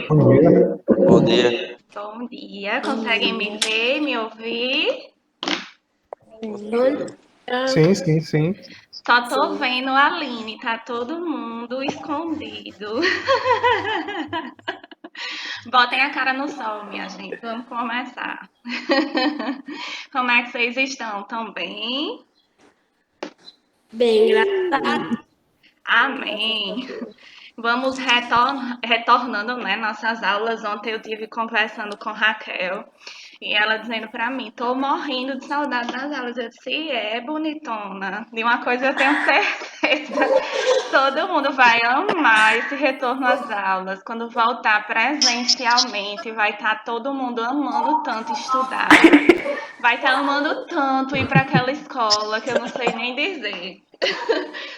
Bom dia. Bom dia. Bom dia, conseguem me ver, me ouvir? Sim, sim, sim. Só tô vendo a Aline, tá todo mundo escondido. Botem a cara no sol, minha gente, vamos começar. Como é que vocês estão? Tão bem? Bem, graças Amém. Vamos retornando, né, nossas aulas. Ontem eu tive conversando com Raquel e ela dizendo para mim, tô morrendo de saudade das aulas. Eu disse, bonitona. De uma coisa eu tenho certeza, todo mundo vai amar esse retorno às aulas. Quando voltar presencialmente, vai estar todo mundo amando tanto estudar. Vai estar amando tanto ir para aquela escola que eu não sei nem dizer.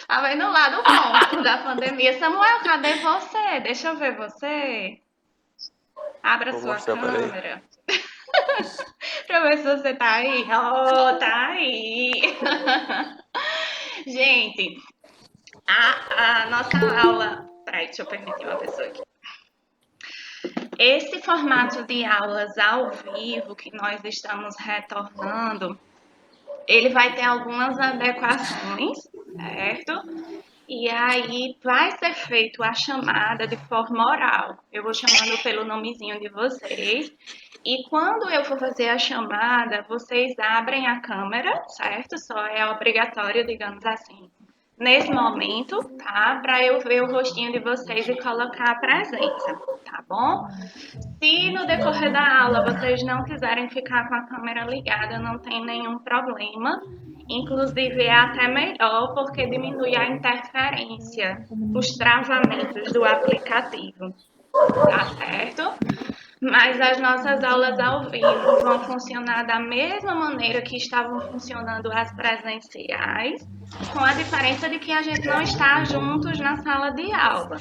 Tá vendo o lado bom da pandemia. Samuel, cadê você? Deixa eu ver você. Abra Vou sua mostrar, peraí. câmera. Pra ver se você tá aí. Oh, tá aí. Gente, a nossa aula. Peraí, deixa eu permitir uma pessoa aqui. Esse formato de aulas ao vivo que nós estamos retornando, ele vai ter algumas adequações, certo? E aí vai ser feito a chamada de forma oral. Eu vou chamando pelo nomezinho de vocês. E quando eu for fazer a chamada, vocês abrem a câmera, certo? Só é obrigatório, digamos assim, nesse momento, tá? Para eu ver o rostinho de vocês e colocar a presença, tá bom? Se no decorrer da aula vocês não quiserem ficar com a câmera ligada, não tem nenhum problema. Inclusive é até melhor porque diminui a interferência, os travamentos do aplicativo, tá certo? Mas as nossas aulas ao vivo vão funcionar da mesma maneira que estavam funcionando as presenciais, com a diferença de que a gente não está juntos na sala de aula.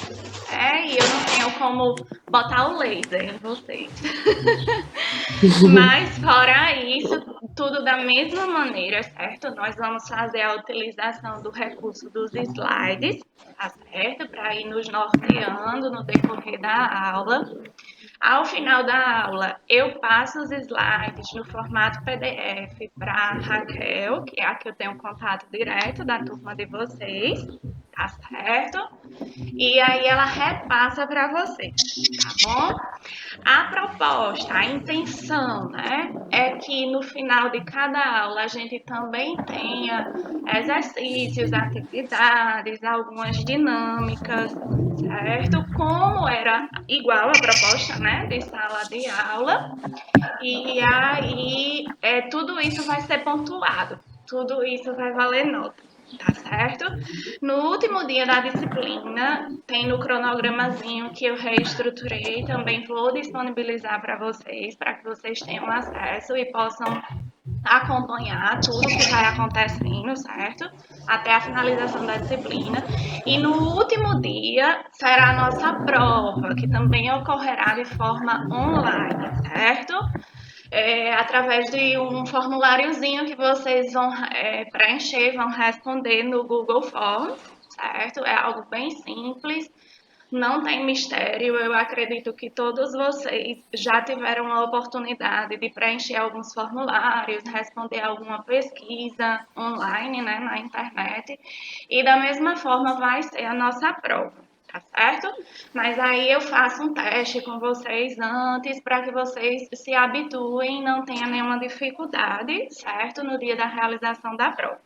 E eu não tenho como botar o laser em vocês. Mas fora isso, tudo da mesma maneira, certo? Nós vamos fazer a utilização do recurso dos slides, tá certo? Para ir nos norteando no decorrer da aula. Ao final da aula, eu passo os slides no formato PDF para a Raquel, que é a que eu tenho contato direto da turma de vocês, tá certo? E aí ela repassa para vocês, tá bom? A proposta, a intenção, né, é que no final de cada aula a gente também tenha exercícios, atividades, algumas dinâmicas, certo? Como era igual a proposta, né, de sala de aula. E aí, tudo isso vai ser pontuado, tudo isso vai valer nota. Tá certo? No último dia da disciplina, tem no cronogramazinho que eu reestruturei, também vou disponibilizar para que vocês tenham acesso e possam acompanhar tudo que vai acontecendo, certo? Até a finalização da disciplina. E no último dia será a nossa prova, que também ocorrerá de forma online, certo? Através de um formuláriozinho que vocês vão preencher, vão responder no Google Forms, certo? É algo bem simples, não tem mistério. Eu acredito que todos vocês já tiveram a oportunidade de preencher alguns formulários, responder alguma pesquisa online, né, na internet, e da mesma forma vai ser a nossa prova. Tá certo? Mas aí eu faço um teste com vocês antes para que vocês se habituem, não tenham nenhuma dificuldade, certo? No dia da realização da prova.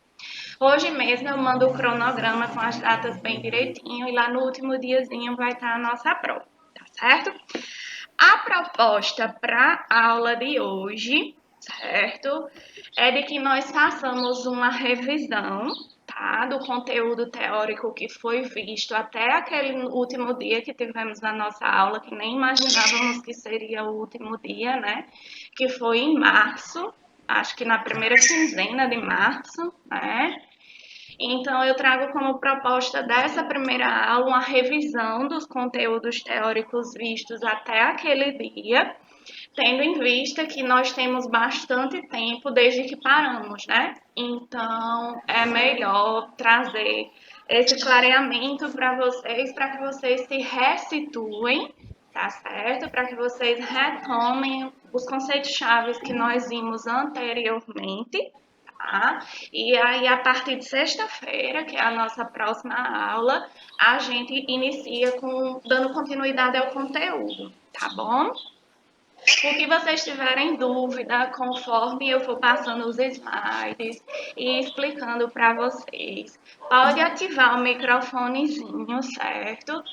Hoje mesmo eu mando o cronograma com as datas bem direitinho e lá no último diazinho vai estar a nossa prova, tá certo? A proposta para a aula de hoje, certo? É de que nós façamos uma revisão, tá? Do conteúdo teórico que foi visto até aquele último dia que tivemos na nossa aula, que nem imaginávamos que seria o último dia, né? Que foi em março, acho que na primeira quinzena de março, né? Então, eu trago como proposta dessa primeira aula uma revisão dos conteúdos teóricos vistos até aquele dia, tendo em vista que nós temos bastante tempo desde que paramos, né? Então, é melhor trazer esse clareamento para que vocês se ressituem, tá certo? Para que vocês retomem os conceitos chaves que nós vimos anteriormente, tá? E aí, a partir de sexta-feira, que é a nossa próxima aula, a gente inicia dando continuidade ao conteúdo, tá bom? O que vocês tiverem dúvida, conforme eu for passando os slides e explicando para vocês, pode ativar o microfonezinho, certo?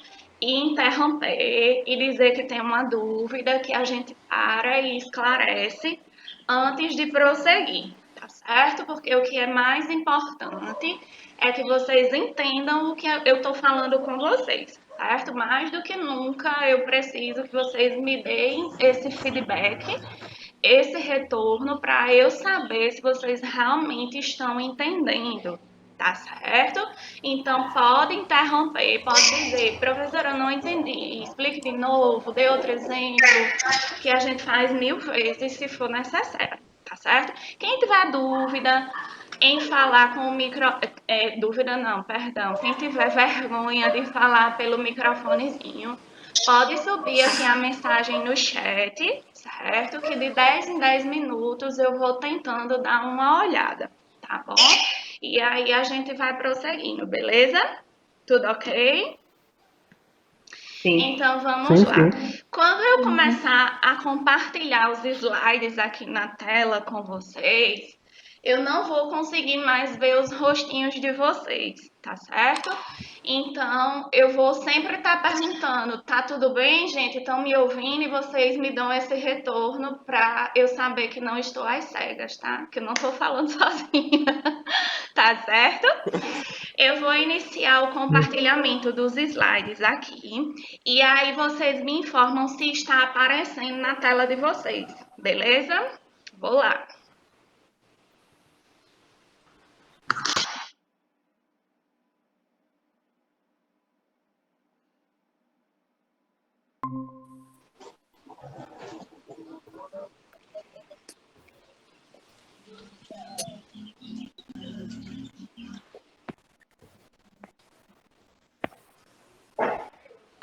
E interromper e dizer que tem uma dúvida que a gente para e esclarece antes de prosseguir, tá certo? Porque o que é mais importante é que vocês entendam o que eu estou falando com vocês, certo? Mais do que nunca eu preciso que vocês me deem esse feedback, esse retorno, para eu saber se vocês realmente estão entendendo. Tá certo? Então, pode interromper, pode dizer, professora, eu não entendi, explique de novo, dê outro exemplo, que a gente faz 1000 vezes se for necessário, tá certo? Quem tiver dúvida em falar com o dúvida não, perdão, quem tiver vergonha de falar pelo microfonezinho, pode subir aqui a mensagem no chat, certo? Que de 10 em 10 minutos eu vou tentando dar uma olhada, tá bom? E aí a gente vai prosseguindo, beleza? Tudo ok? Sim. Então vamos Sim, lá. sim. Quando eu começar a compartilhar os slides aqui na tela com vocês, eu não vou conseguir mais ver os rostinhos de vocês, tá certo? Então, eu vou sempre estar perguntando, tá tudo bem, gente? Estão me ouvindo? E vocês me dão esse retorno para eu saber que não estou às cegas, tá? Que eu não estou falando sozinha, tá certo? Eu vou iniciar o compartilhamento dos slides aqui e aí vocês me informam se está aparecendo na tela de vocês, beleza? Vou lá.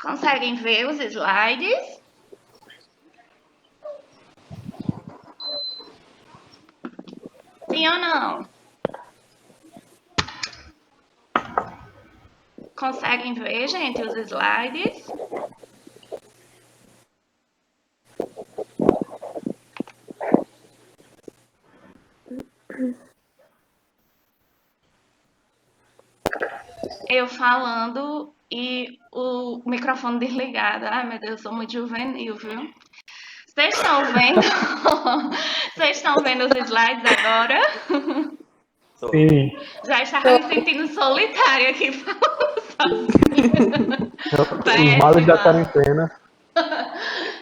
Conseguem ver os slides? Sim ou não? Conseguem ver, gente, os slides? Eu falando e o microfone desligado. Ai, meu Deus, eu sou muito juvenil, viu? Vocês estão vendo? Vocês estão vendo os slides agora? Sim. Já estava me sentindo solitária aqui falando sozinha. Os males da quarentena.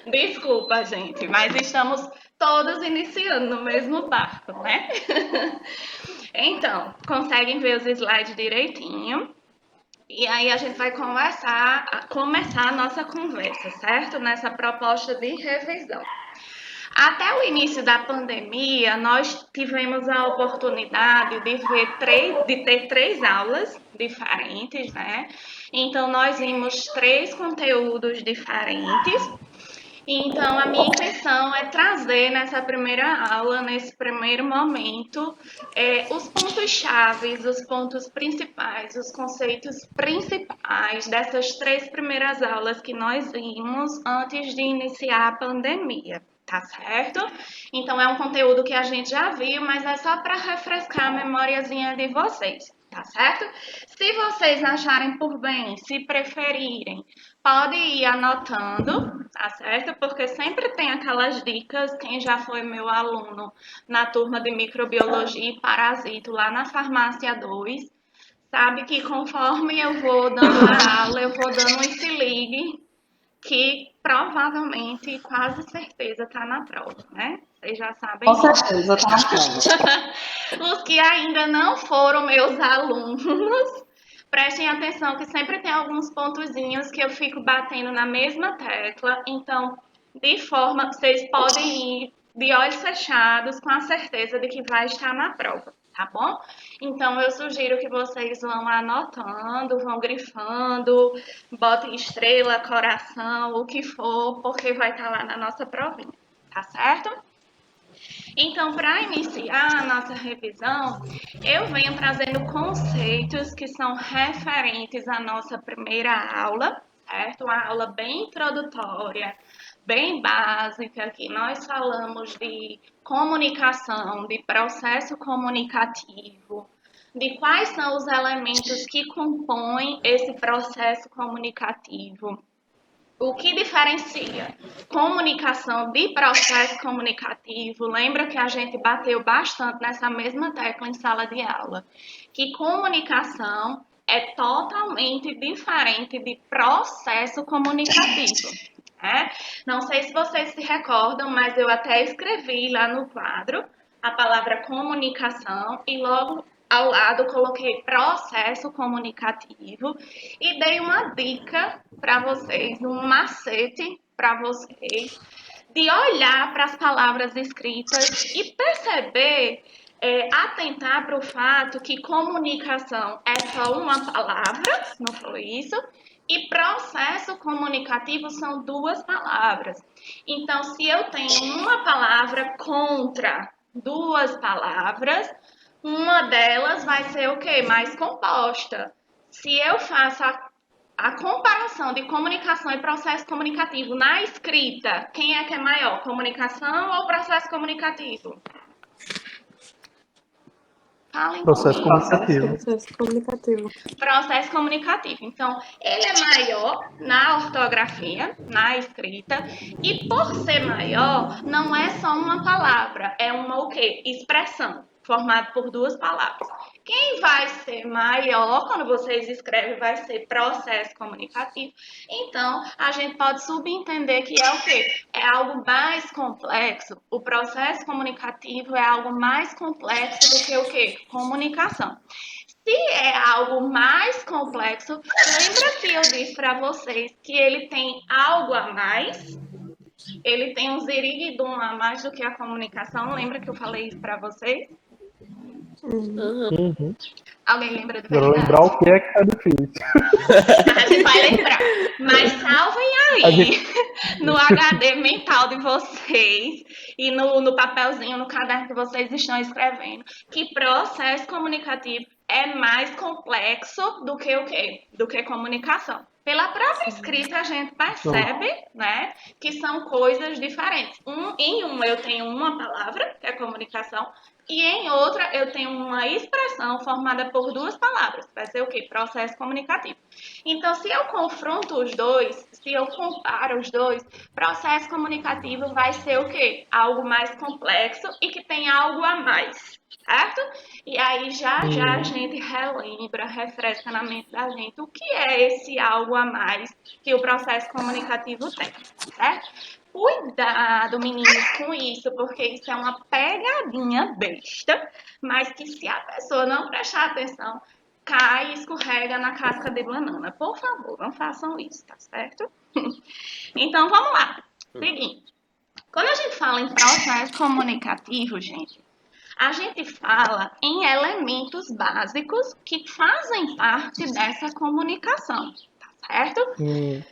Desculpa, gente, mas estamos todos iniciando no mesmo barco, né? Então, conseguem ver os slides direitinho? E aí a gente vai começar a nossa conversa, certo? Nessa proposta de revisão. Até o início da pandemia, nós tivemos a oportunidade de ter 3 aulas diferentes, né? Então, nós vimos 3 conteúdos diferentes. Então, a minha intenção é trazer nessa primeira aula, nesse primeiro momento, os pontos chaves, os pontos principais, os conceitos principais dessas 3 primeiras aulas que nós vimos antes de iniciar a pandemia. Tá certo? Então, é um conteúdo que a gente já viu, mas é só para refrescar a memóriazinha de vocês, tá certo? Se vocês acharem por bem, se preferirem, pode ir anotando, tá certo? Porque sempre tem aquelas dicas, quem já foi meu aluno na turma de microbiologia e parasito lá na farmácia 2, sabe que conforme eu vou dando a aula, eu vou dando um se ligue que provavelmente, quase certeza, está na prova, né? Vocês já sabem. Com certeza, tá na prova. Os que ainda não foram meus alunos, prestem atenção que sempre tem alguns pontozinhos que eu fico batendo na mesma tecla, então, de forma que vocês podem ir de olhos fechados com a certeza de que vai estar na prova, tá bom? Então, eu sugiro que vocês vão anotando, vão grifando, botem estrela, coração, o que for, porque vai estar lá na nossa provinha, tá certo? Então, para iniciar a nossa revisão, eu venho trazendo conceitos que são referentes à nossa primeira aula, certo? Uma aula bem introdutória, bem básica, que nós falamos de comunicação, de processo comunicativo, de quais são os elementos que compõem esse processo comunicativo. O que diferencia comunicação de processo comunicativo? Lembra que a gente bateu bastante nessa mesma tecla em sala de aula, que comunicação é totalmente diferente de processo comunicativo. Né? Não sei se vocês se recordam, mas eu até escrevi lá no quadro a palavra comunicação e logo ao lado coloquei processo comunicativo e dei uma dica para vocês, um macete para vocês, de olhar para as palavras escritas e perceber, atentar para o fato que comunicação é só uma palavra, não foi isso? E processo comunicativo são duas palavras. Então, se eu tenho uma palavra contra duas palavras, uma delas vai ser o quê? Mais composta. Se eu faço a comparação de comunicação e processo comunicativo na escrita, quem é que é maior? Comunicação ou processo comunicativo? Falem Processo comigo. comunicativo. Processo comunicativo. Processo comunicativo. Então, ele é maior na ortografia, na escrita, e por ser maior, não é só uma palavra, é uma o quê? Expressão, formada por duas palavras. Quem vai ser maior, quando vocês escrevem, vai ser processo comunicativo. Então, a gente pode subentender que é o quê? É algo mais complexo. O processo comunicativo é algo mais complexo do que o quê? Comunicação. Se é algo mais complexo, lembra que eu disse para vocês que ele tem algo a mais? Ele tem um ziriguidum a mais do que a comunicação. Lembra que eu falei isso para vocês? Uhum. Alguém lembra de Pra verdade? lembrar o que é que tá difícil. A gente vai lembrar. Mas salvem aí no HD mental de vocês e no papelzinho, no caderno que vocês estão escrevendo, que processo comunicativo é mais complexo do que o quê? Do que comunicação. Pela própria escrita a gente percebe, né, que são coisas diferentes. Em uma eu tenho uma palavra, que é comunicação, e em outra eu tenho uma expressão formada por duas palavras. Vai ser o quê? Processo comunicativo. Então, se eu confronto os dois, se eu comparo os dois, processo comunicativo vai ser o quê? Algo mais complexo e que tem algo a mais, certo? E aí já a gente relembra, refresca na mente da gente o que é esse algo a mais que o processo comunicativo tem, certo? Cuidado, meninos, com isso, porque isso é uma pegadinha besta, mas que se a pessoa não prestar atenção, cai e escorrega na casca de banana. Por favor, não façam isso, tá certo? Então, vamos lá. Seguinte, quando a gente fala em processo comunicativo, gente, a gente fala em elementos básicos que fazem parte dessa comunicação, tá certo?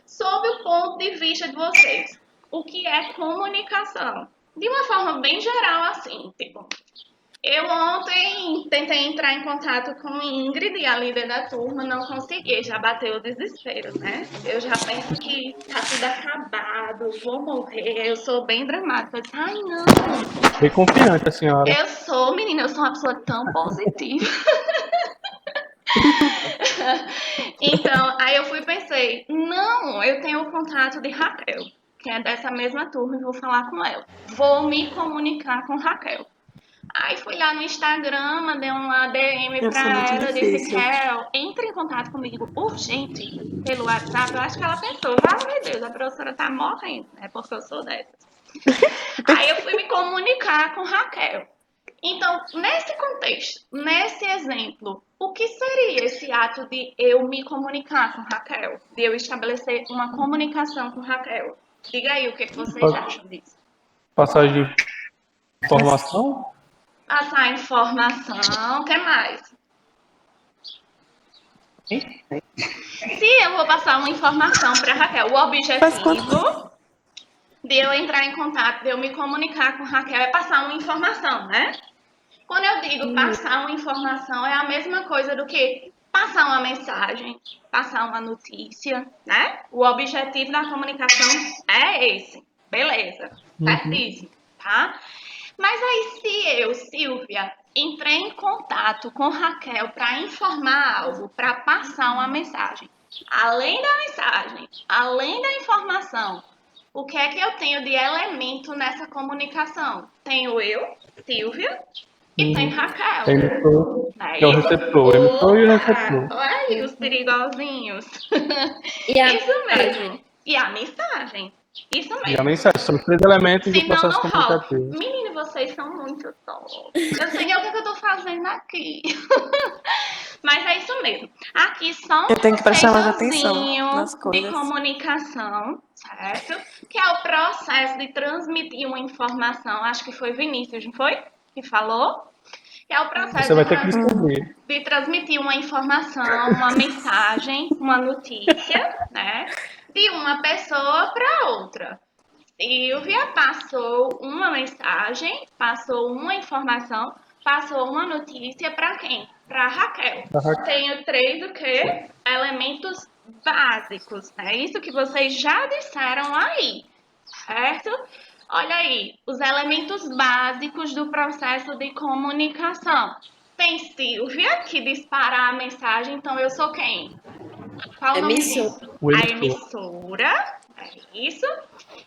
Sob o ponto de vista de vocês, o que é comunicação? De uma forma bem geral, assim, tipo, eu ontem tentei entrar em contato com Ingrid, a líder da turma, não consegui, já bateu o desespero, né? Eu já penso que tá tudo acabado, vou morrer, eu sou bem dramática. Eu disse, ai, não. Bem confiante a senhora. Eu sou, menina, eu sou uma pessoa tão positiva. Então, aí eu fui e pensei, não, eu tenho o contato de Raquel, que é dessa mesma turma, e vou falar com ela. Vou me comunicar com Raquel. Aí fui lá no Instagram, mandei uma DM pra ela, disse, Kel, entre em contato comigo urgente pelo WhatsApp. Eu acho que ela pensou, meu Deus, a professora tá morrendo, né? Porque eu sou dessas. Aí eu fui me comunicar com Raquel. Então, nesse contexto, nesse exemplo, o que seria esse ato de eu me comunicar com Raquel? De eu estabelecer uma comunicação com Raquel? Diga aí o que vocês acham disso. Passagem de informação? Passar informação, o que mais? Se eu vou passar uma informação para Raquel, o objetivo de eu entrar em contato, de eu me comunicar com Raquel é passar uma informação, né? Quando eu digo passar uma informação, é a mesma coisa do que passar uma mensagem, passar uma notícia, né? O objetivo da comunicação é esse. Beleza, certíssimo, tá? Mas aí se eu, Silvia, entrei em contato com Raquel para informar algo, para passar uma mensagem, além da mensagem, além da informação, o que é que eu tenho de elemento nessa comunicação? Tenho eu, Silvia, e tem Raquel. Tem emissor, Né? que é o receptor. O emissor e o receptor. Olha aí os perigosinhos. E a Isso mesmo. E a mensagem. Isso E a mesmo. mensagem são os 3 elementos do Senão processo não rola. comunicativo. Menino, vocês são muito tontos. Eu sei o que eu tô fazendo aqui. Mas é isso mesmo. Aqui só um Eu tenho que prestar mais atenção conceitozinho nas de coisas. comunicação, certo? Que é o processo de transmitir uma informação. Acho que foi Vinícius, não foi? Que falou? Que é o processo Você vai ter que descobrir. de transmitir uma informação, uma mensagem, uma notícia, né? De uma pessoa para outra. Silvia passou uma mensagem, passou uma informação, passou uma notícia para quem? Para Raquel. Pra Raquel. Tenho 3 o quê? Elementos básicos. É isso que vocês já disseram aí, certo? Olha aí, os elementos básicos do processo de comunicação. Tem Silvia, que dispara a mensagem, então eu sou quem? Qual o nome Emissor. disso? O A emissor. emissora, é isso.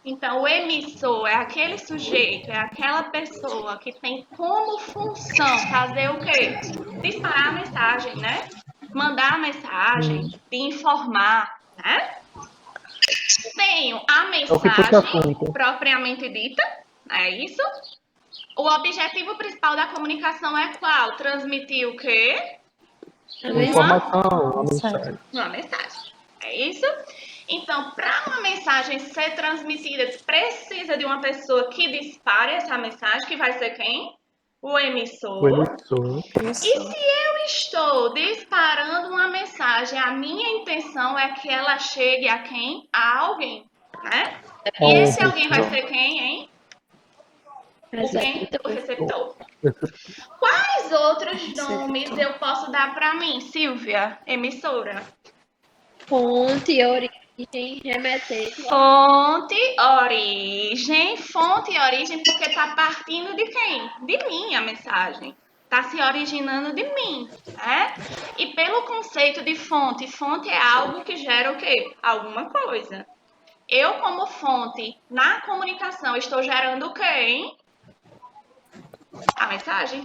Então, o emissor é aquele sujeito, é aquela pessoa que tem como função fazer o quê? Disparar a mensagem, né? Mandar a mensagem, de informar, né? Tenho a É o que puxa mensagem assunto. propriamente dita, é isso. O objetivo principal da comunicação é qual? Transmitir o quê? Uma informação, uma mensagem. Uma mensagem. É isso? Então, para uma mensagem ser transmitida, precisa de uma pessoa que dispare essa mensagem, que vai ser quem? O emissor. O emissor. E se eu estou disparando uma mensagem, a minha intenção é que ela chegue a quem? A alguém, né? E esse alguém vai ser quem, hein? O receptor. Quais outros nomes eu posso dar para mim, Silvia, emissora? Fonte, origem, remetente. Fonte, origem, porque está partindo de quem? De mim a mensagem. Está se originando de mim, né? E pelo conceito de fonte, fonte é algo que gera o quê? Alguma coisa. Eu, como fonte, na comunicação, estou gerando o quê, hein? A mensagem.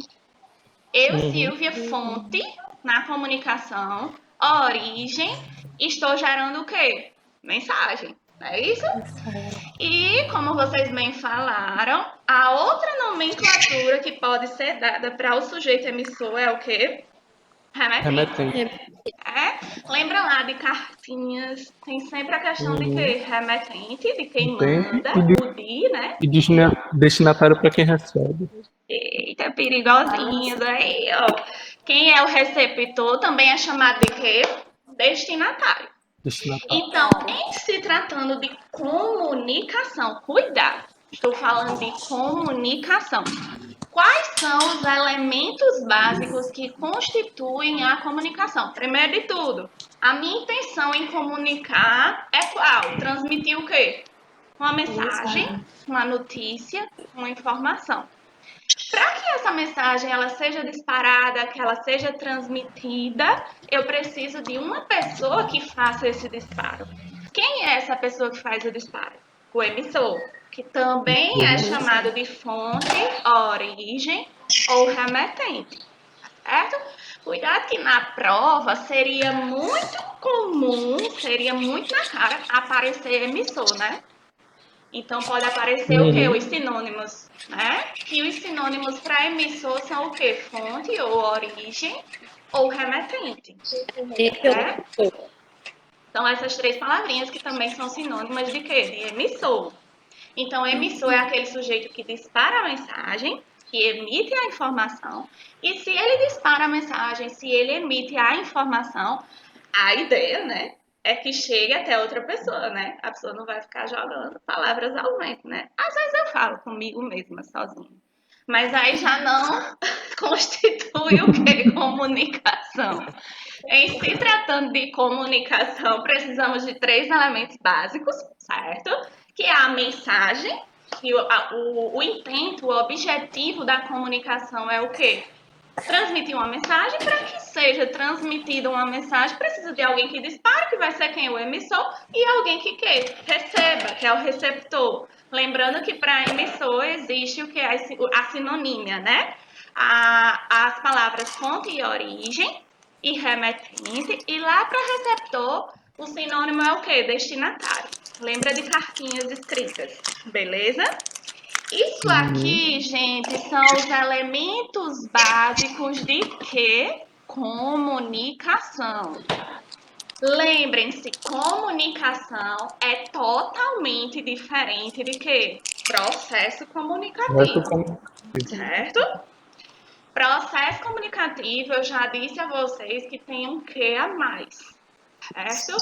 Eu, Silvia, fonte, na comunicação, origem, estou gerando o quê? Mensagem. É isso? E, como vocês bem falaram, a outra nomenclatura que pode ser dada para o sujeito emissor é o quê? Remetente. É? Lembra lá de cartinhas? Tem sempre a questão de quê? Remetente, de quem manda, o de, né? E destinatário para quem recebe. Eita, perigosinhos aí, ó. Quem é o receptor também é chamado de quê? Destinatário. Destinatário. Então, em se tratando de comunicação, cuidado, estou falando de comunicação. Quais são os elementos básicos que constituem a comunicação? Primeiro de tudo, a minha intenção em comunicar é qual? Transmitir o quê? Uma mensagem, uma notícia, uma informação. Para que essa mensagem ela seja disparada, que ela seja transmitida, eu preciso de uma pessoa que faça esse disparo. Quem é essa pessoa que faz o disparo? O emissor, que também é chamado de fonte, origem ou remetente, certo? Cuidado que na prova seria muito comum, seria muito na cara aparecer emissor, né? Então, pode aparecer o quê? Os sinônimos, né? E os sinônimos para emissor são o quê? Fonte ou origem ou remetente. Né? São essas 3 palavrinhas que também são sinônimas de quê? De emissor. Então, emissor é aquele sujeito que dispara a mensagem. que emite a informação, e se ele dispara a mensagem, se ele emite a informação, a ideia, né, é que chegue até outra pessoa, né? A pessoa não vai ficar jogando palavras ao vento, né? Às vezes eu falo comigo mesma, sozinha. Mas aí já não constitui o que? Comunicação. Em se tratando de comunicação, precisamos de 3 elementos básicos, certo? Que é a mensagem, que o intento, o objetivo da comunicação é o quê? Transmitir uma mensagem. Para que seja transmitida uma mensagem, precisa de alguém que dispare, que vai ser quem? O emissor, e alguém que receba, que é o receptor. Lembrando que para emissor existe o que é a sinonímia, né? As palavras fonte e origem e remetente, e lá para receptor, o sinônimo é o quê? Destinatário. Lembra de cartinhas escritas, beleza? Isso aqui, gente, são os elementos básicos de quê? Comunicação. Lembrem-se, comunicação é totalmente diferente de quê? Processo comunicativo, certo? Processo comunicativo, eu já disse a vocês que tem um quê a mais, certo?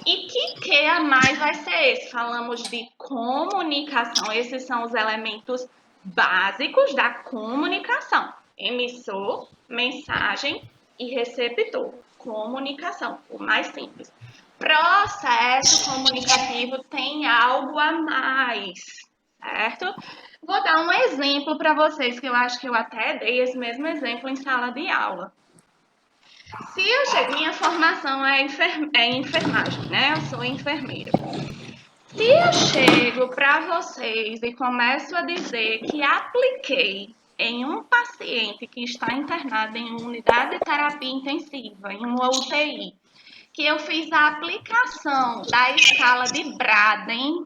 E que a mais vai ser esse? Falamos de comunicação. Esses são os elementos básicos da comunicação. Emissor, mensagem e receptor. Comunicação, o mais simples. Processo comunicativo tem algo a mais, certo? Vou dar um exemplo para vocês, que eu acho que eu até dei esse mesmo exemplo em sala de aula. Se eu chego, minha formação é enfermagem, né? Eu sou enfermeira. Se eu chego para vocês e começo a dizer que apliquei em um paciente que está internado em uma unidade de terapia intensiva, em uma UTI, que eu fiz a aplicação da escala de Braden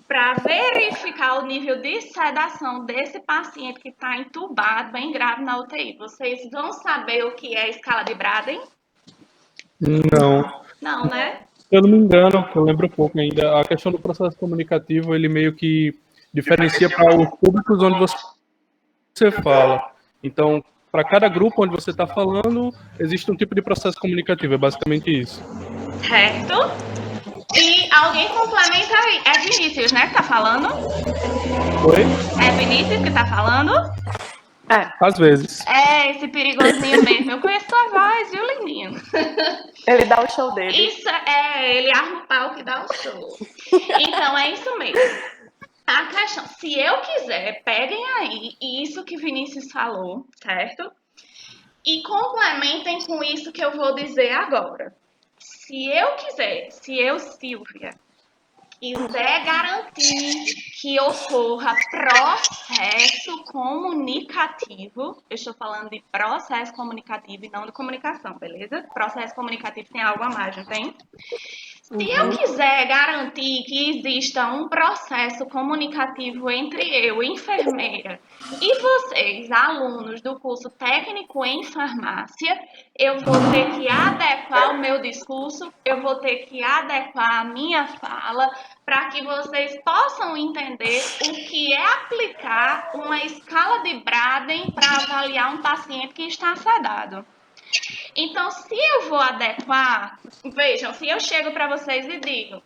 para verificar o nível de sedação desse paciente que está entubado, bem grave na UTI. Vocês vão saber o que é a escala de Braden? Não. Não, né? Se eu não me engano, que eu lembro um pouco ainda, a questão do processo comunicativo, ele meio que diferencia para os públicos onde você fala. Então, para cada grupo onde você está falando, existe um tipo de processo comunicativo, é basicamente isso. Certo? E alguém complementa aí. É Vinícius, né, que tá falando? Oi? É Vinícius que tá falando? Às vezes. É, esse perigosinho mesmo. Eu conheço tua voz, viu, lindinho? Ele dá o show dele. Isso ele arma o pau que dá o show. Então, é isso mesmo. A questão, se eu quiser, peguem aí isso que Vinícius falou, certo? E complementem com isso que eu vou dizer agora. Se eu quiser, se eu, Silvia, quiser garantir que ocorra processo comunicativo, eu estou falando de processo comunicativo e não de comunicação, beleza? Processo comunicativo tem algo a mais, não tem? Se eu quiser garantir que exista um processo comunicativo entre eu, enfermeira, e vocês, alunos do curso técnico em farmácia, eu vou ter que adequar o meu discurso, eu vou ter que adequar a minha fala para que vocês possam entender o que é aplicar uma escala de Braden para avaliar um paciente que está sedado. Então, se eu vou adequar, vejam, se eu chego para vocês e digo,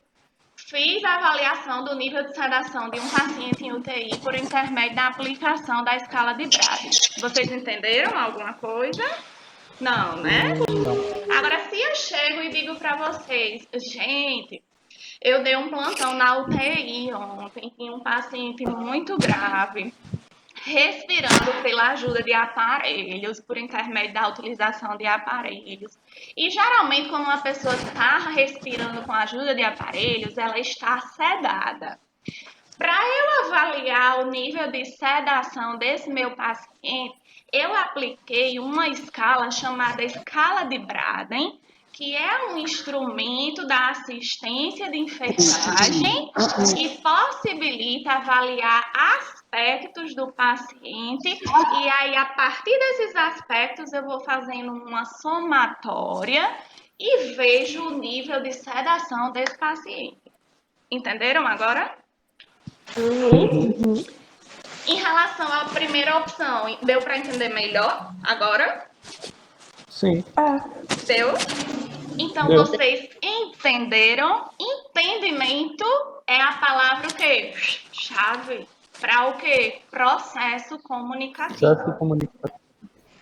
fiz a avaliação do nível de sedação de um paciente em UTI por intermédio da aplicação da escala de Braden. Vocês entenderam alguma coisa? Não, né? Agora, se eu chego e digo para vocês, gente, eu dei um plantão na UTI ontem, tinha um paciente muito grave, respirando pela ajuda de aparelhos, por intermédio da utilização de aparelhos. E geralmente, quando uma pessoa está respirando com a ajuda de aparelhos, ela está sedada. Para eu avaliar o nível de sedação desse meu paciente, eu apliquei uma escala chamada escala de Braden, que é um instrumento da assistência de enfermagem que possibilita avaliar aspectos do paciente, e aí a partir desses aspectos eu vou fazendo uma somatória e vejo o nível de sedação desse paciente. Entenderam agora? Em relação à primeira opção, deu para entender melhor agora? Sim. Deu? Então, Deu. vocês entenderam? Entendimento é a palavra o quê? Chave. Para o quê? Processo comunicativo. Processo comunicativo.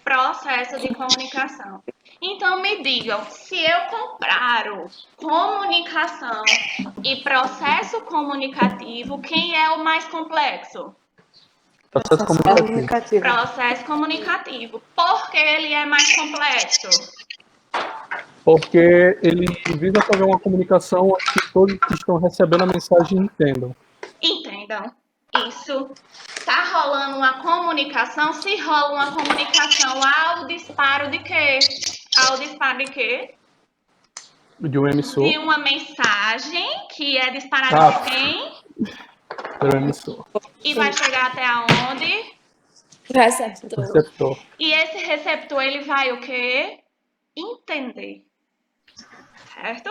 Processo de comunicação. Então, me digam, se eu comparo comunicação e processo comunicativo, quem é o mais complexo? Processo comunicativo. Processo comunicativo. Por que ele é mais complexo? Porque ele visa fazer uma comunicação que todos que estão recebendo a mensagem entendam. Entendam. Isso. Tá rolando uma comunicação? Se rola uma comunicação ao disparo de quê? Ao disparo de quê? De um emissor. De uma mensagem que é disparada por quem? Pelo emissor. E vai chegar até aonde? Receptor. E esse receptor, ele vai o quê? Entender. Certo?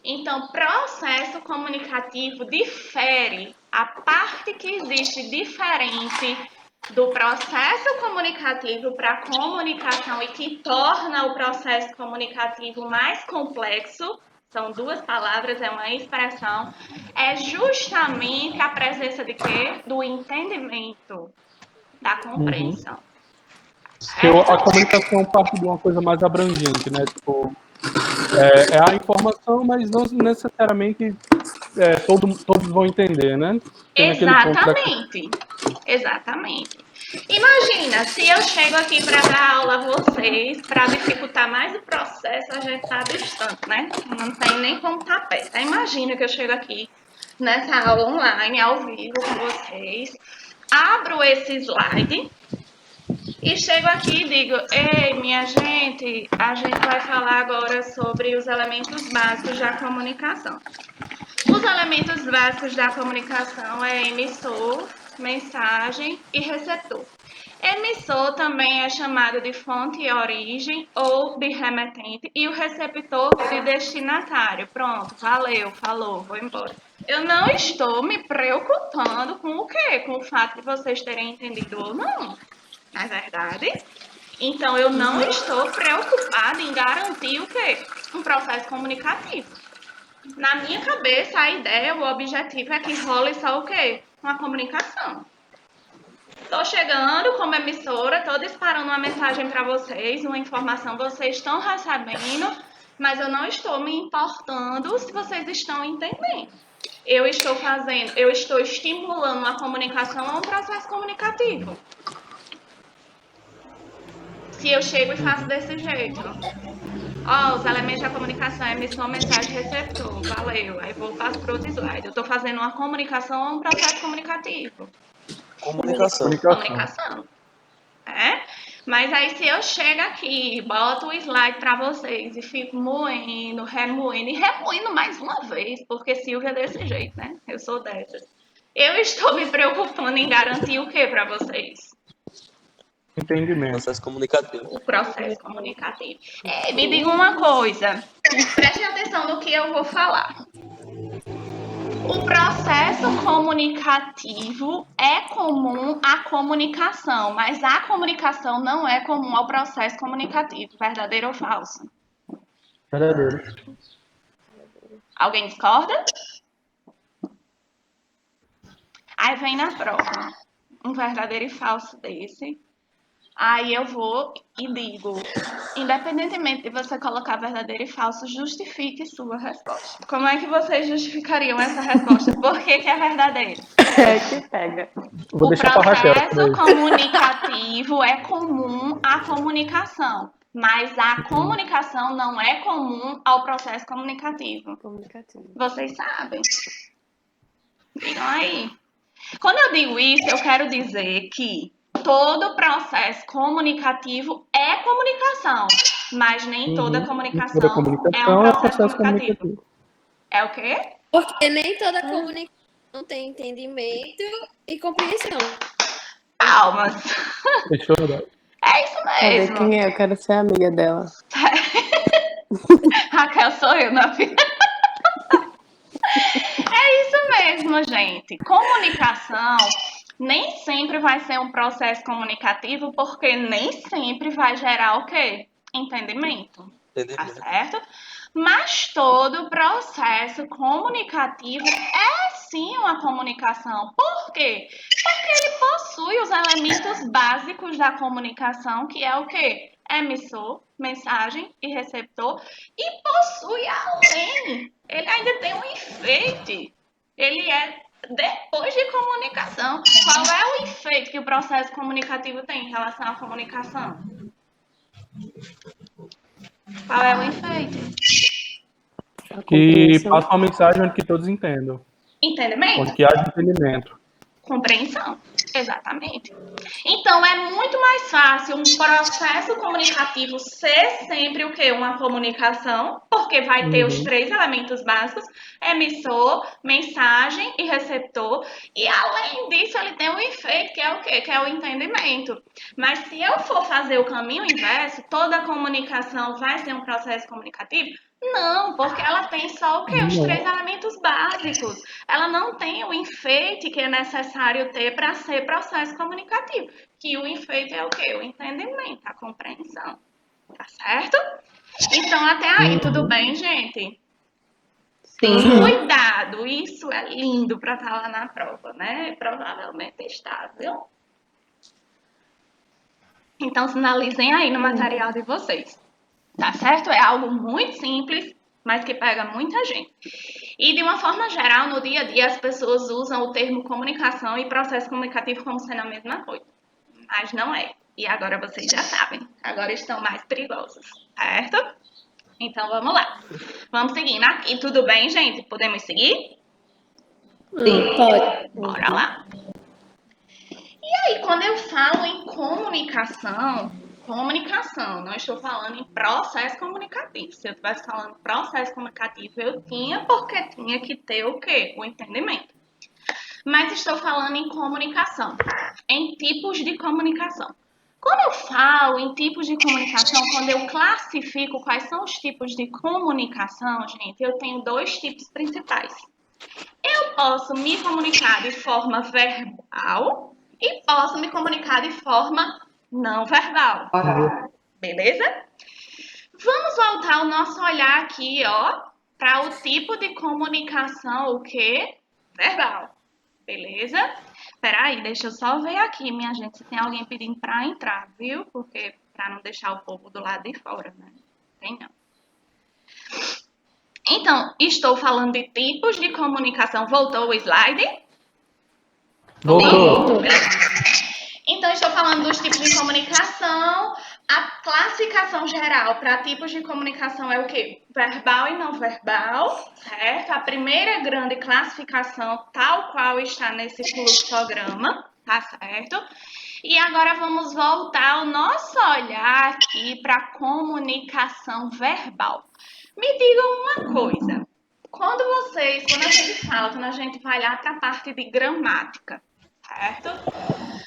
Então, processo comunicativo difere. A parte que existe diferente do processo comunicativo para a comunicação e que torna o processo comunicativo mais complexo, são duas palavras, é uma expressão, é justamente a presença de quê? Do entendimento, da compreensão. A comunicação parte de uma coisa mais abrangente, né? Tipo, é a informação, mas não necessariamente todos vão entender, né? Exatamente. Imagina, se eu chego aqui para dar aula a vocês, para dificultar mais o processo, a gente está distante, né? Não tem nem como estar perto. Imagina que eu chego aqui nessa aula online, ao vivo com vocês, abro esse slide e chego aqui e digo: ei, minha gente, a gente vai falar agora sobre os elementos básicos da comunicação. Os elementos básicos da comunicação é emissor, mensagem e receptor. Emissor também é chamado de fonte e origem ou de remetente e o receptor de destinatário. Pronto, valeu, falou, vou embora. Eu não estou me preocupando com o quê? Com o fato de vocês terem entendido ou não. Não é verdade? Então, eu não estou preocupada em garantir o quê? Um processo comunicativo. Na minha cabeça, a ideia, o objetivo é que role só o quê? Uma comunicação. Estou chegando como emissora, estou disparando uma mensagem para vocês, uma informação vocês estão recebendo, mas eu não estou me importando se vocês estão entendendo. Eu estou estimulando uma comunicação a um processo comunicativo. Se eu chego e faço desse jeito, os elementos da comunicação, emissor, mensagem, receptor, valeu. Aí passo para outro slide. Eu estou fazendo uma comunicação a um processo comunicativo. Comunicação. Mas aí se eu chego aqui, boto o slide para vocês e fico remoendo mais uma vez, porque Silvia é desse jeito, né? Eu sou dessas. Eu estou me preocupando em garantir o que para vocês? Entendimento. Processo comunicativo. O processo comunicativo. Me diga uma coisa. Preste atenção no que eu vou falar. O processo comunicativo é comum à comunicação, mas a comunicação não é comum ao processo comunicativo. Verdadeiro ou falso? Verdadeiro. Alguém discorda? Aí vem na prova um verdadeiro e falso desse. Aí eu vou e digo, independentemente de você colocar verdadeiro e falso, justifique sua resposta. Como é que vocês justificariam essa resposta? Por que é verdadeiro? Que pega. Vou O deixar pra Raquel. processo comunicativo é comum à comunicação, mas a comunicação não é comum ao processo comunicativo. Vocês sabem? Digam aí. Quando eu digo isso, eu quero dizer que todo processo comunicativo é comunicação, mas nem toda comunicação, é um processo comunicativo. É o quê? Porque nem toda comunicação tem entendimento e compreensão. Palmas. Fechou, É isso mesmo. Quem é? Eu quero ser amiga dela. Raquel, sou eu na vida. É isso mesmo, gente. Comunicação Nem sempre vai ser um processo comunicativo, porque nem sempre vai gerar o quê? Entendimento. Tá certo? Mas todo processo comunicativo é sim uma comunicação. Por quê? Porque ele possui os elementos básicos da comunicação, que é o quê? Emissor, mensagem e receptor. E possui além. Ele ainda tem um enfeite. Ele é depois de comunicação. Qual é o efeito que o processo comunicativo tem em relação à comunicação? Qual é o efeito? Que passa uma mensagem onde que todos entendam. Entendimento? Onde que haja entendimento. Compreensão. Exatamente. Então, é muito mais fácil um processo comunicativo ser sempre o quê? Uma comunicação, porque vai ter os 3 elementos básicos, emissor, mensagem e receptor. E, além disso, ele tem um efeito, que é o quê? Que é o entendimento. Mas, se eu for fazer o caminho inverso, toda comunicação vai ser um processo comunicativo? Não, porque ela tem só o quê? Os 3 elementos básicos. Ela não tem o enfeite que é necessário ter para ser processo comunicativo. Que o enfeite é o quê? O entendimento, a compreensão. Tá certo? Então, até aí, tudo bem, gente? Sim. Cuidado, isso é lindo para estar lá na prova, né? Provavelmente está, viu? Então, sinalizem aí no material de vocês. Tá certo? É algo muito simples, mas que pega muita gente. E, de uma forma geral, no dia a dia, as pessoas usam o termo comunicação e processo comunicativo como sendo a mesma coisa. Mas não é. E agora vocês já sabem. Agora estão mais perigosos, certo? Então, vamos lá. Vamos seguindo aqui. Tudo bem, gente? Podemos seguir? Sim. Pode. Bora lá. E aí, quando eu falo em comunicação, não estou falando em processo comunicativo. Se eu estivesse falando processo comunicativo, eu tinha, porque tinha que ter o quê? O entendimento. Mas estou falando em comunicação, em tipos de comunicação. Quando eu falo em tipos de comunicação, quando eu classifico quais são os tipos de comunicação, gente, eu tenho 2 tipos principais. Eu posso me comunicar de forma verbal e posso me comunicar de forma não verbal. Beleza? Vamos voltar o nosso olhar aqui, ó, para o tipo de comunicação, o quê? Verbal. Beleza? Peraí, deixa eu só ver aqui, minha gente, se tem alguém pedindo para entrar, viu? Porque para não deixar o povo do lado de fora, né? Tem não. Então, estou falando de tipos de comunicação. Voltou o slide? Voltou. Então, estou falando dos tipos de comunicação. A classificação geral para tipos de comunicação é o quê? Verbal e não verbal, certo? A primeira grande classificação, tal qual está nesse fluxograma, tá certo? E agora vamos voltar o nosso olhar aqui para a comunicação verbal. Me digam uma coisa. Quando a gente vai lá para a parte de gramática, certo?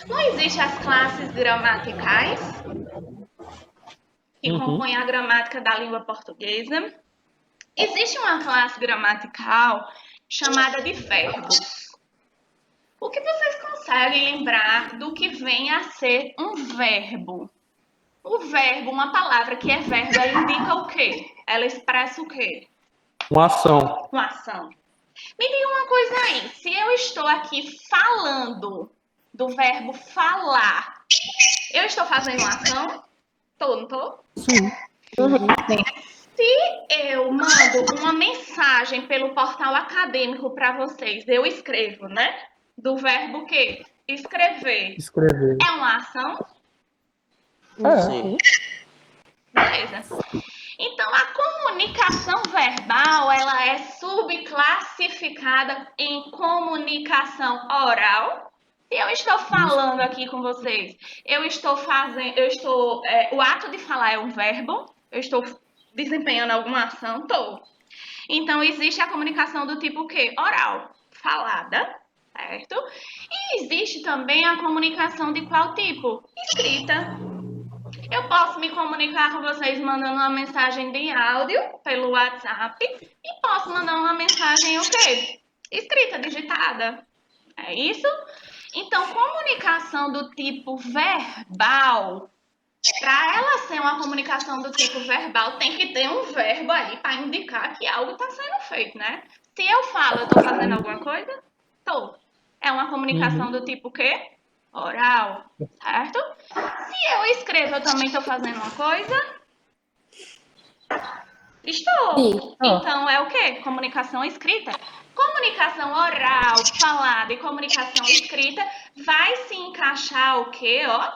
Não existem as classes gramaticais que compõem a gramática da língua portuguesa. Existe uma classe gramatical chamada de verbos. O que vocês conseguem lembrar do que vem a ser um verbo? O verbo, uma palavra que é verbo, ela indica o quê? Ela expressa o quê? Uma ação. Uma ação. Me diga uma coisa aí. Se eu estou aqui falando do verbo falar, eu estou fazendo uma ação? Tô, não tô? Sim. Se eu mando uma mensagem pelo portal acadêmico para vocês, eu escrevo, né? Do verbo o quê? Escrever. Escrever. É uma ação? Sim. Beleza. Então, a comunicação verbal, ela é subclassificada em comunicação oral. Se eu estou falando aqui com vocês, o ato de falar é um verbo, eu estou desempenhando alguma ação, estou. Então, existe a comunicação do tipo o quê? Oral, falada, certo? E existe também a comunicação de qual tipo? Escrita. Eu posso me comunicar com vocês mandando uma mensagem de áudio pelo WhatsApp e posso mandar uma mensagem o quê? Escrita, digitada. É isso? Então, comunicação do tipo verbal, para ela ser uma comunicação do tipo verbal, tem que ter um verbo aí para indicar que algo está sendo feito, né? Se eu falo, eu estou fazendo alguma coisa? Estou. É uma comunicação do tipo o quê? Oral, certo? Se eu escrevo, eu também estou fazendo uma coisa? Estou. Sim. Então, é o quê? Comunicação escrita. Comunicação oral, falada e comunicação escrita vai se encaixar o quê, ó?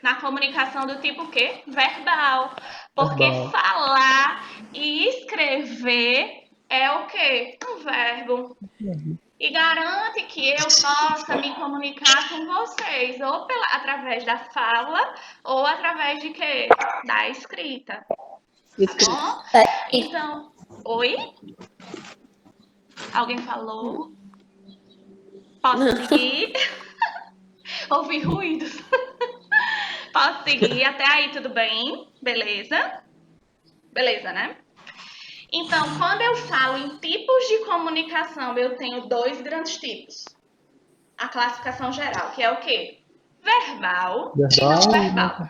Na comunicação do tipo o quê? Verbal. Porque Verbal. falar e escrever é o quê? Um verbo. E garante que eu possa me comunicar com vocês, ou através da fala, ou através de quê? Da escrita. Escrito. Bom, então, oi? Alguém falou? Posso seguir? Ouvi ruídos. Posso seguir? Até aí, tudo bem? Beleza? Beleza, né? Então, quando eu falo em tipos de comunicação, eu tenho 2 grandes tipos. A classificação geral, que é o quê? Verbal e não verbal.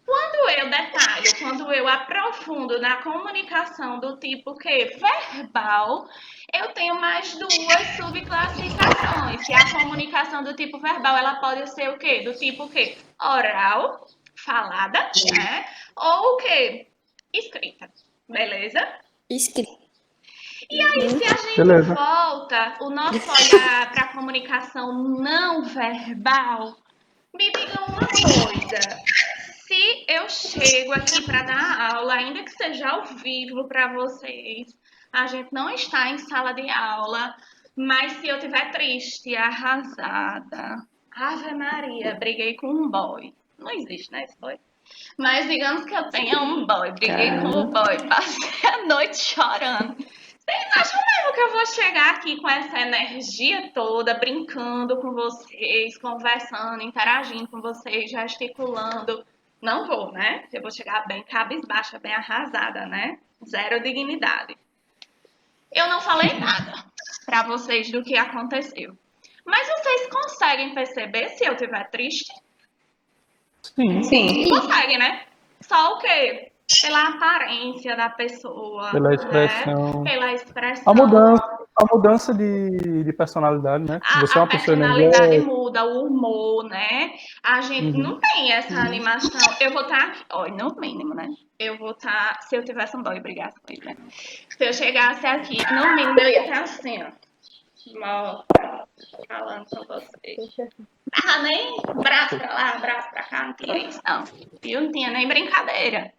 Quando eu detalho, quando eu aprofundo na comunicação do tipo que verbal, eu tenho mais 2 subclassificações. Que a comunicação do tipo verbal, ela pode ser o quê? Do tipo o quê? Oral, falada, né? Ou o quê? Escrita. Beleza? Escrito. E aí, se a gente Beleza. volta o nosso olhar para a comunicação não verbal, me diga uma coisa. Se eu chego aqui para dar aula, ainda que seja ao vivo para vocês, a gente não está em sala de aula, mas se eu estiver triste, arrasada, Ave Maria, briguei com um boy. Não existe, né, esse boy? Mas digamos que eu tenha um boy, briguei com o boy, passei a noite chorando. Vocês acham mesmo que eu vou chegar aqui com essa energia toda, brincando com vocês, conversando, interagindo com vocês, gesticulando? Não vou, né? Eu vou chegar bem cabisbaixa, bem arrasada, né? Zero dignidade. Eu não falei nada pra vocês do que aconteceu. Mas vocês conseguem perceber se eu estiver triste? Sim. Sim. Conseguem, né? Só o quê? Pela aparência da pessoa, Pela né? expressão. Pela expressão. A mudança de personalidade, né? Você é A uma pessoa personalidade energética. muda, o humor, né? A gente não tem essa animação. Eu vou estar aqui, ó, no mínimo, né? Eu vou estar, se eu tivesse um boy e brigasse com ele, né? Se eu chegasse aqui, no mínimo eu ia estar assim, ó. Morta, falando com vocês. Tava nem braço pra lá, braço pra cá, não tinha isso, não. Eu não tinha nem brincadeira.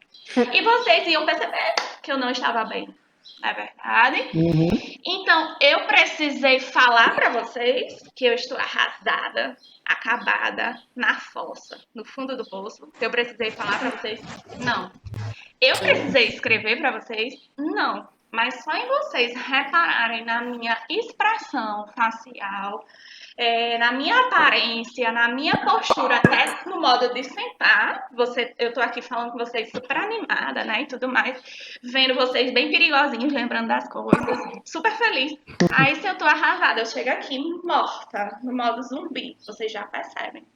E vocês iam perceber que eu não estava bem, não é verdade? Então, eu precisei falar pra vocês que eu estou arrasada, acabada, na fossa, no fundo do poço. Eu precisei falar pra vocês? Não. Eu precisei escrever pra vocês? Não. Mas só em vocês repararem na minha expressão facial, na minha aparência, na minha postura, até no modo de sentar. Eu tô aqui falando com vocês super animada, né? E tudo mais. Vendo vocês bem perigosinhos, lembrando das coisas. Super feliz. Aí, se eu tô arrasada, eu chego aqui morta, no modo zumbi. Vocês já percebem.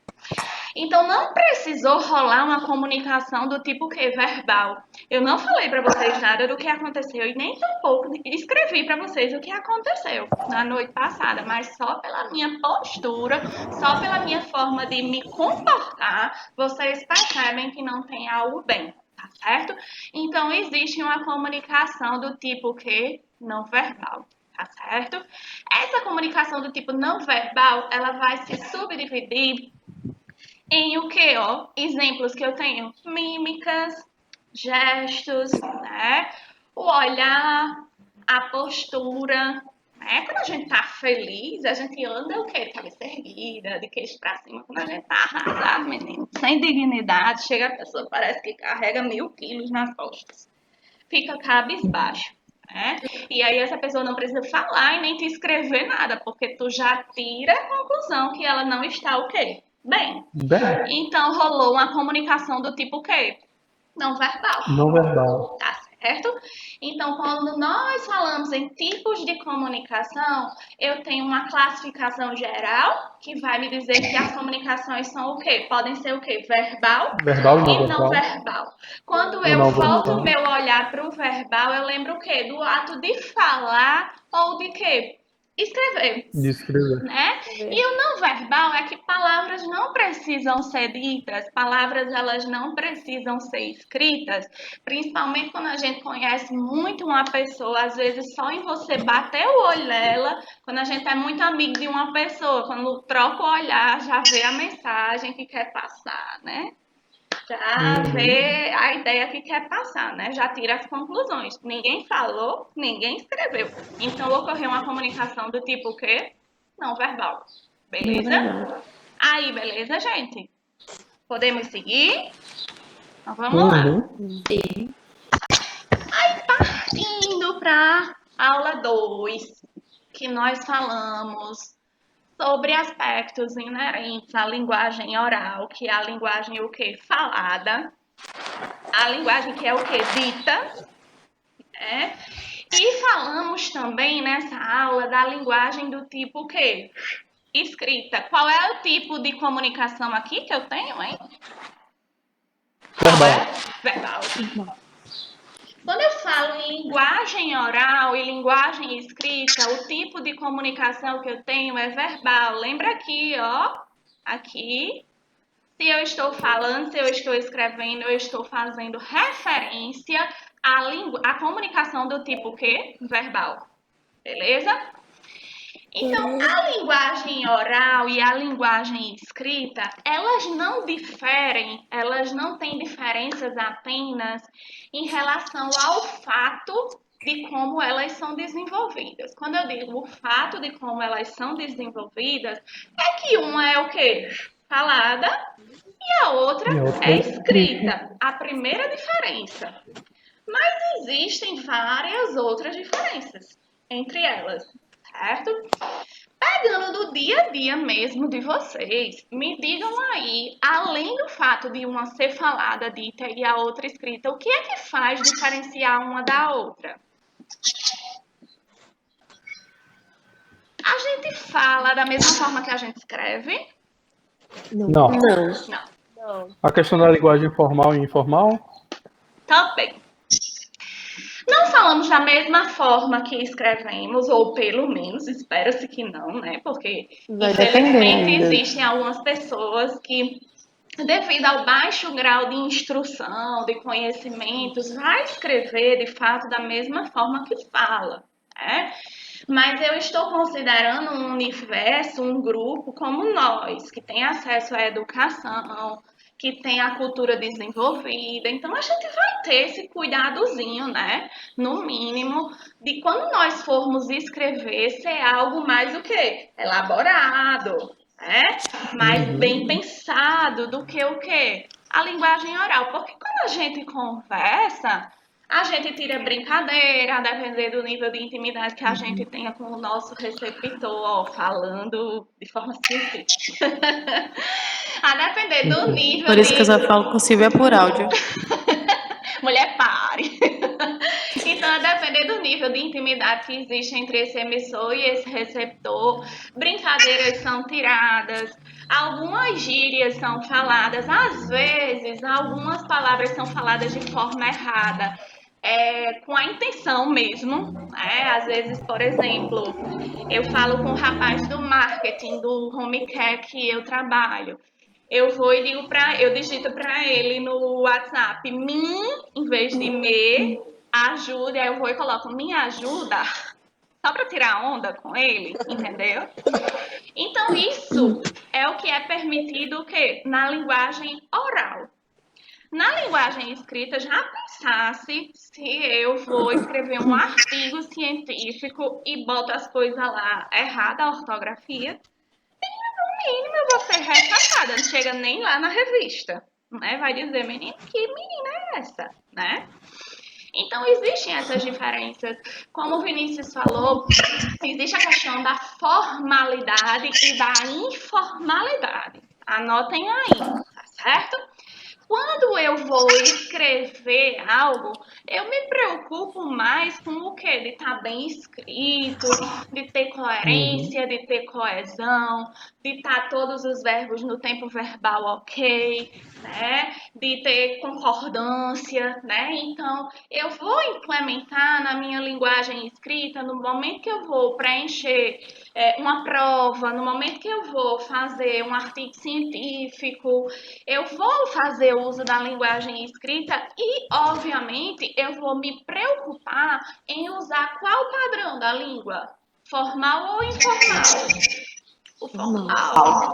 Então, não precisou rolar uma comunicação do tipo que verbal. Eu não falei para vocês nada do que aconteceu e nem tampouco escrevi para vocês o que aconteceu na noite passada, mas só pela minha postura, só pela minha forma de me comportar, vocês percebem que não tem algo bem, tá certo? Então, existe uma comunicação do tipo que não verbal. Tá certo? Essa comunicação do tipo não verbal, ela vai se subdividir em o que, ó? Exemplos que eu tenho: mímicas, gestos, né? O olhar, a postura, né? Quando a gente tá feliz, a gente anda o quê? Cabeça erguida, de queixo pra cima. Quando a gente tá arrasado, menino, sem dignidade, chega a pessoa, parece que carrega 1000 quilos nas costas. Fica cabisbaixo. Né? E aí essa pessoa não precisa falar e nem te escrever nada, porque tu já tira a conclusão que ela não está o quê? Bem. Então rolou uma comunicação do tipo o quê? Não verbal. Não verbal. Tá certo? Então, quando nós falamos em tipos de comunicação, eu tenho uma classificação geral, que vai me dizer que as comunicações são o quê? Podem ser o quê? Verbal Verbal e e não não verbal. verbal. Quando Ou eu não volto o verbal. meu olhar para o verbal, eu lembro o quê? Do ato de falar ou de quê? Escrever. De escrever. Né? E o não verbal é que palavras não precisam ser ditas, palavras elas não precisam ser escritas, principalmente quando a gente conhece muito uma pessoa, às vezes só em você bater o olho nela, quando a gente é muito amigo de uma pessoa, quando troca o olhar, já vê a mensagem que quer passar, né? Já vê a ideia que quer passar, né? Já tira as conclusões. Ninguém falou, ninguém escreveu. Então, ocorreu uma comunicação do tipo o quê? Não verbal. Beleza? Aí, beleza, gente? Podemos seguir? Então, vamos lá. Aí, partindo para aula 2, que nós falamos sobre aspectos inerentes à linguagem oral, que é a linguagem o quê? Falada. A linguagem que é o quê? Dita. Né? E falamos também nessa aula da linguagem do tipo o quê? Escrita. Qual é o tipo de comunicação aqui que eu tenho, hein? Qual é? Verbal. Quando eu falo em linguagem oral e linguagem escrita, o tipo de comunicação que eu tenho é verbal. Lembra aqui, ó. Aqui. Se eu estou falando, se eu estou escrevendo, eu estou fazendo referência à comunicação do tipo o quê? Verbal. Beleza? Então, a linguagem oral e a linguagem escrita, elas não diferem, elas não têm diferenças apenas em relação ao fato de como elas são desenvolvidas. Quando eu digo o fato de como elas são desenvolvidas, é que uma é o quê? Falada e a outra é escrita. A primeira diferença. Mas existem várias outras diferenças entre elas, certo? Pegando do dia a dia mesmo de vocês, me digam aí, além do fato de uma ser falada, dita e a outra escrita, o que é que faz diferenciar uma da outra? A gente fala da mesma forma que a gente escreve? Não. Não. A questão da linguagem formal e informal? Também. Não falamos da mesma forma que escrevemos, ou pelo menos, espera-se que não, né? Porque, infelizmente, existem algumas pessoas que, devido ao baixo grau de instrução, de conhecimentos, vai escrever, de fato, da mesma forma que fala, né? Mas eu estou considerando um universo, um grupo como nós, que tem acesso à educação, que tem a cultura desenvolvida. Então, a gente vai ter esse cuidadozinho, né? No mínimo, de quando nós formos escrever, ser algo mais o quê? Elaborado, né? Mais bem pensado do que o quê? A linguagem oral. Porque quando a gente conversa, a gente tira brincadeira, a depender do nível de intimidade que a gente tenha com o nosso receptor, ó, falando de forma simples. A depender do nível Por isso que eu só falo com Silvia por áudio. Mulher, pare! Então, a depender do nível de intimidade que existe entre esse emissor e esse receptor, brincadeiras são tiradas, algumas gírias são faladas, às vezes, algumas palavras são faladas de forma errada. Com a intenção mesmo, né? Às vezes, por exemplo, eu falo com o rapaz do marketing, do home care que eu trabalho. Eu vou e digo eu digito para ele no WhatsApp, em vez de me ajude, aí eu vou e coloco me ajuda, só para tirar onda com ele, entendeu? Então, isso é o que é permitido o quê? Na linguagem oral. Na linguagem escrita, já pensasse se eu vou escrever um artigo científico e boto as coisas lá errada, a ortografia? No mínimo, eu vou ser rechaçada, não chega nem lá na revista, né? Vai dizer, menino, que menina é essa, né? Então, existem essas diferenças. Como o Vinícius falou, existe a questão da formalidade e da informalidade. Anotem aí, tá certo? Quando eu vou escrever algo, eu me preocupo mais com o quê? De estar bem escrito, de ter coerência, de ter coesão, de estar todos os verbos no tempo verbal ok, né? De ter concordância, né? Então, eu vou implementar na minha linguagem escrita, no momento que eu vou preencher uma prova, no momento que eu vou fazer um artigo científico, eu vou fazer uso da linguagem escrita e, obviamente, eu vou me preocupar em usar qual padrão da língua? Formal ou informal? O formal,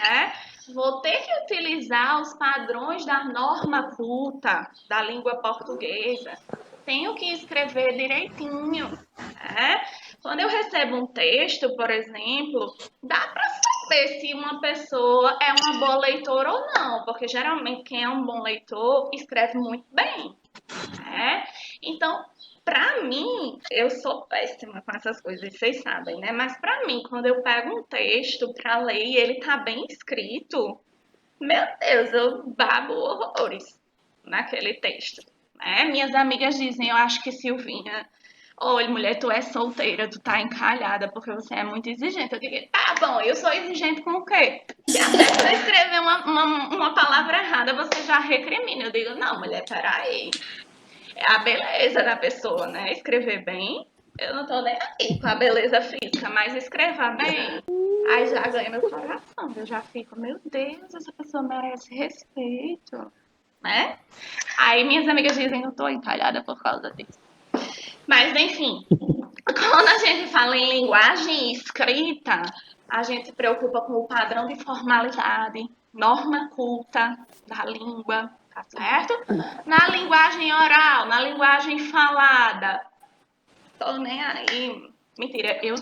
né? Vou ter que utilizar os padrões da norma culta da língua portuguesa. Tenho que escrever direitinho, né? Quando eu recebo um texto, por exemplo, dá para saber se uma pessoa é uma boa leitora ou não, porque geralmente quem é um bom leitor escreve muito bem, né? Então, para mim, eu sou péssima com essas coisas, vocês sabem, né? Mas para mim, quando eu pego um texto para ler e ele tá bem escrito, meu Deus, eu babo horrores naquele texto, né? Minhas amigas dizem, eu acho que Silvinha, olha, mulher, tu é solteira, tu tá encalhada porque você é muito exigente. Eu digo, tá bom, eu sou exigente com o quê? Se a pessoa escrever uma palavra errada, você já recrimina. Eu digo, não, mulher, peraí. É a beleza da pessoa, né? Escrever bem, eu não tô nem aí com a beleza física, mas escrever bem, aí já ganha meu coração. Eu já fico, meu Deus, essa pessoa merece respeito, né? Aí minhas amigas dizem, eu tô encalhada por causa disso. Mas, enfim, quando a gente fala em linguagem escrita, a gente se preocupa com o padrão de formalidade, norma culta da língua, tá certo? Na linguagem oral, na linguagem falada, tô nem aí. Mentira, eu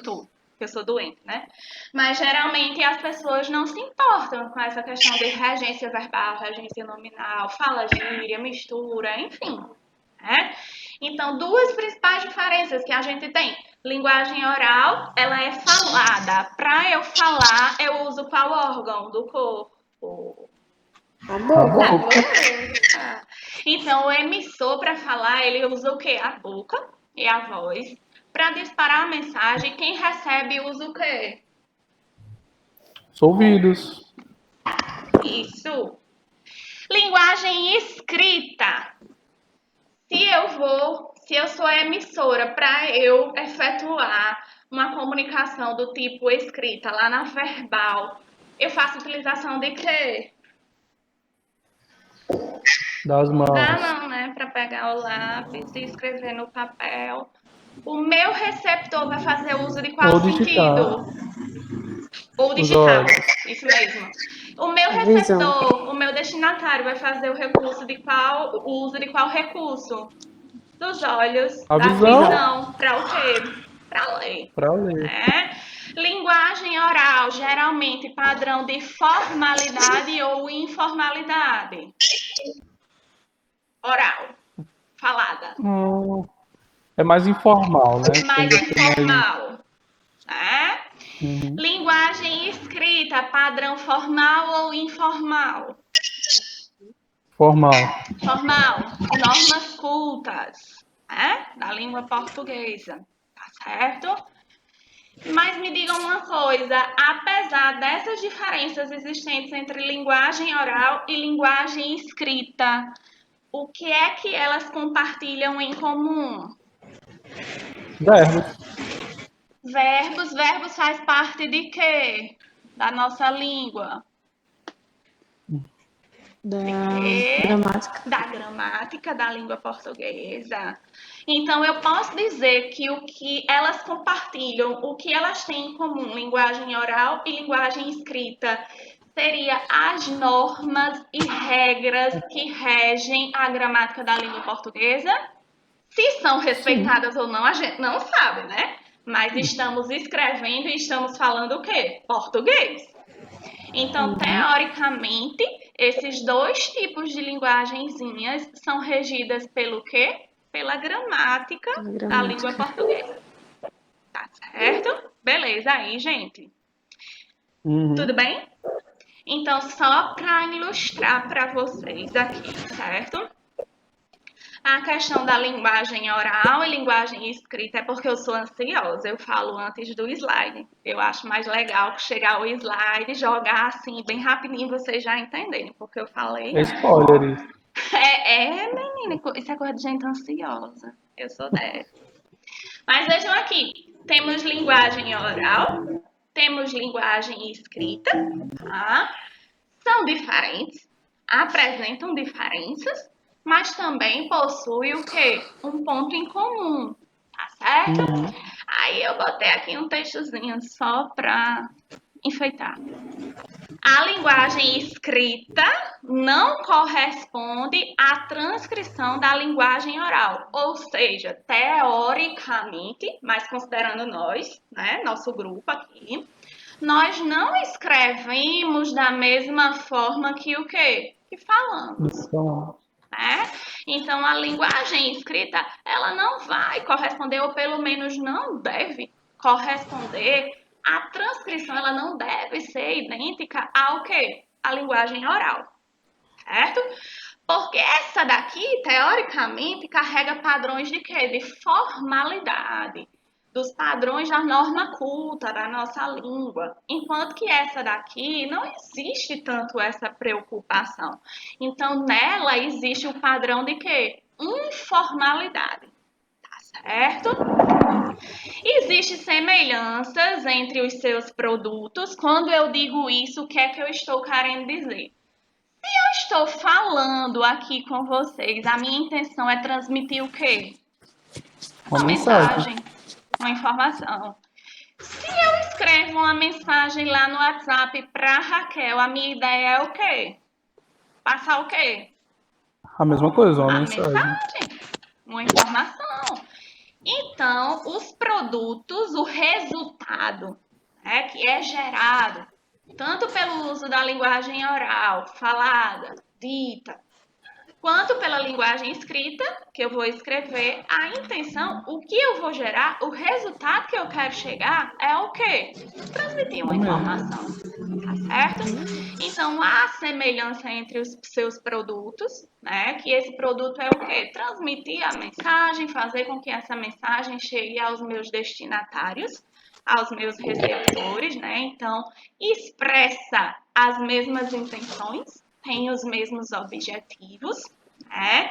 sou doente, né? Mas geralmente as pessoas não se importam com essa questão de regência verbal, regência nominal, fala gíria, mistura, enfim, né? Então, duas principais diferenças que a gente tem. Linguagem oral, ela é falada. Para eu falar, eu uso qual órgão do corpo? A boca. Então, o emissor, para falar, ele usa o quê? A boca e a voz. Para disparar a mensagem, quem recebe usa o quê? Os ouvidos. Isso. Linguagem escrita. Se eu sou a emissora, para eu efetuar uma comunicação do tipo escrita lá na verbal, eu faço utilização de quê? Das mãos. Da mão, né? Para pegar o lápis e escrever no papel. O meu receptor vai fazer uso de qual Ou digitar. sentido? Ou Os digital, olhos. isso mesmo. O meu Visão. receptor, o meu destinatário vai fazer o uso de qual recurso? Dos olhos, A da visão. visão, para o quê? Para ler. Para ler. Né? Linguagem oral, geralmente padrão de formalidade ou informalidade. Oral, falada. É mais informal, né? Mais Tende a ser mais- informal. Né? Uhum. Linguagem escrita, padrão formal ou informal? Formal. Formal, normas cultas, né? Da língua portuguesa, tá certo? Mas me digam uma coisa, apesar dessas diferenças existentes entre linguagem oral e linguagem escrita, o que é que elas compartilham em comum? Verbos. Verbos faz parte de quê? Da nossa língua. Da E gramática. da gramática da língua portuguesa. Então, eu posso dizer que o que elas compartilham, o que elas têm em comum, linguagem oral e linguagem escrita, seria as normas e regras que regem a gramática da língua portuguesa. Se são respeitadas ou não, a gente não sabe, né? Mas estamos escrevendo e estamos falando o quê? Português. Então, teoricamente, esses dois tipos de linguagenzinhas são regidas pelo quê? Pela gramática da língua portuguesa. Tá certo? Beleza aí, gente. Uhum. Tudo bem? Então, só para ilustrar para vocês aqui, certo? A questão da linguagem oral e linguagem escrita é porque eu sou ansiosa, eu falo antes do slide. Eu acho mais legal chegar ao slide e jogar assim, bem rapidinho, vocês já entenderem, porque eu falei. É spoiler isso. Menina, isso é coisa de gente ansiosa. Eu sou dessa. Mas vejam aqui, temos linguagem oral, temos linguagem escrita, tá? São diferentes, apresentam diferenças, mas também possuem o quê? Um ponto em comum, tá certo? Aí eu botei aqui um textozinho só para enfeitar. A linguagem escrita não corresponde à transcrição da linguagem oral, ou seja, teoricamente, mas considerando nós, né, nosso grupo aqui, nós não escrevemos da mesma forma que o quê? Que falamos. Né? Então, a linguagem escrita, ela não vai corresponder, ou pelo menos não deve corresponder, a transcrição, ela não deve ser idêntica ao quê? A linguagem oral, certo? Porque essa daqui, teoricamente, carrega padrões de quê? De formalidade, dos padrões da norma culta da nossa língua, enquanto que essa daqui não existe tanto essa preocupação. Então, nela existe o padrão de quê? Informalidade, tá certo? Existem semelhanças entre os seus produtos. Quando eu digo isso, o que é que eu estou querendo dizer? Se eu estou falando aqui com vocês, a minha intenção é transmitir o quê? Uma mensagem, uma informação. Se eu escrevo uma mensagem lá no WhatsApp para Raquel, a minha ideia é o quê? Passar o quê? A mesma coisa, uma mensagem. Uma informação. Então, os produtos, o resultado, né, que é gerado tanto pelo uso da linguagem oral, falada, dita, quanto pela linguagem escrita, que eu vou escrever, a intenção, o que eu vou gerar, o resultado que eu quero chegar é o quê? Transmitir uma informação, tá certo? Então, há semelhança entre os seus produtos, né? Que esse produto é o quê? Transmitir a mensagem, fazer com que essa mensagem chegue aos meus destinatários, aos meus receptores, né? Então, expressa as mesmas intenções, tem os mesmos objetivos, né?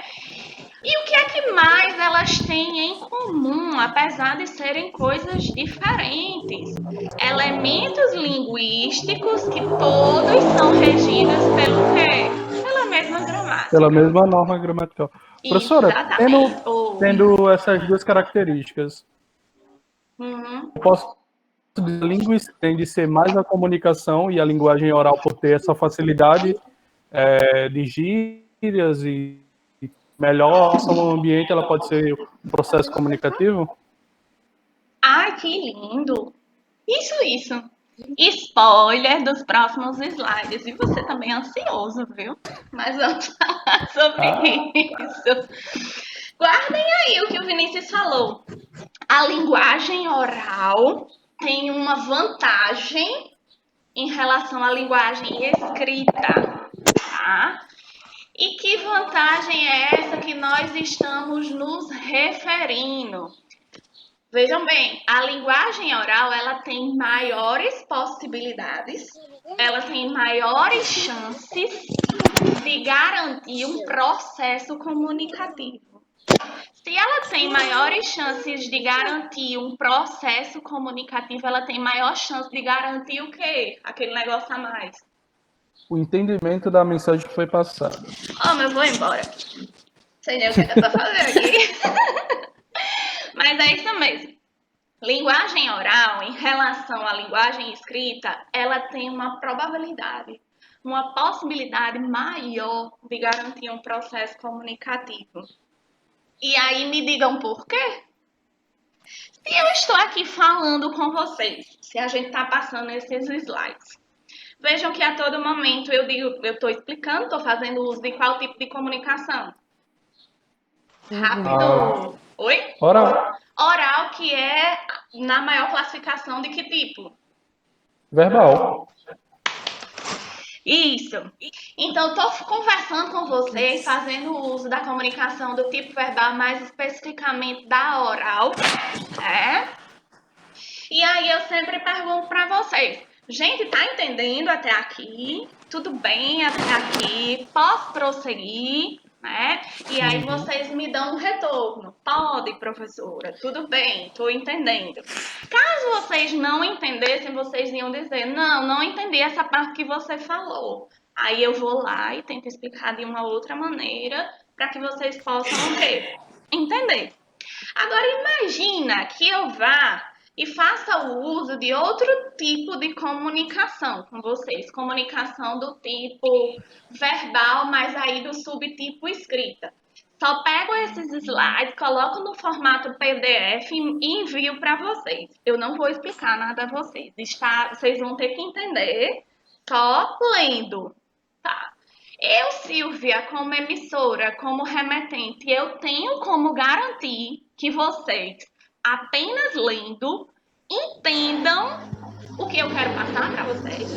E o que é que mais elas têm em comum, apesar de serem coisas diferentes? Elementos linguísticos que todos são regidos pelo quê? Pela mesma gramática. Pela mesma norma gramatical. Professora, tendo essas duas características, eu posso dizer que a língua tende a ser mais a comunicação e a linguagem oral por ter essa facilidade de gírias e melhor no ambiente, ela pode ser um processo comunicativo? Ai, que lindo! Isso. Spoiler dos próximos slides. E você também é ansioso, viu? Mas vamos falar sobre isso. Guardem aí o que o Vinícius falou. A linguagem oral tem uma vantagem em relação à linguagem escrita, tá? E que vantagem é essa que nós estamos nos referindo? Vejam bem, a linguagem oral, ela tem maiores possibilidades, ela tem maiores chances de garantir um processo comunicativo. Se ela tem maiores chances de garantir um processo comunicativo, ela tem maior chance de garantir o quê? Aquele negócio a mais. O entendimento da mensagem que foi passada. Mas eu vou embora. Sei nem o que eu tô fazendo aqui. Mas é isso mesmo. Linguagem oral, em relação à linguagem escrita, ela tem uma probabilidade, uma possibilidade maior de garantir um processo comunicativo. E aí me digam por quê? Se eu estou aqui falando com vocês, se a gente está passando esses slides, vejam que a todo momento eu estou explicando, estou fazendo uso de qual tipo de comunicação? Rápido. Oi? Oral. Oral, que é na maior classificação de que tipo? Verbal. Isso. Então, eu estou conversando com vocês, fazendo uso da comunicação do tipo verbal, mais especificamente da oral, né? E aí eu sempre pergunto para vocês, gente, tá entendendo até aqui? Tudo bem até aqui? Posso prosseguir? Né? E aí vocês me dão um retorno. Pode, professora, tudo bem, estou entendendo. Caso vocês não entendessem, vocês iam dizer, não entendi essa parte que você falou. Aí eu vou lá e tento explicar de uma outra maneira para que vocês possam o quê? Entender. Agora imagina que eu vá e faça o uso de outro tipo de comunicação com vocês, comunicação do tipo verbal, mas aí do subtipo escrita. Só pego esses slides, coloco no formato PDF e envio para vocês. Eu não vou explicar nada a vocês. Vocês vão ter que entender só lendo, tá? Eu, Silvia, como emissora, como remetente, eu tenho como garantir que vocês, apenas lendo, entendam o que eu quero passar para vocês.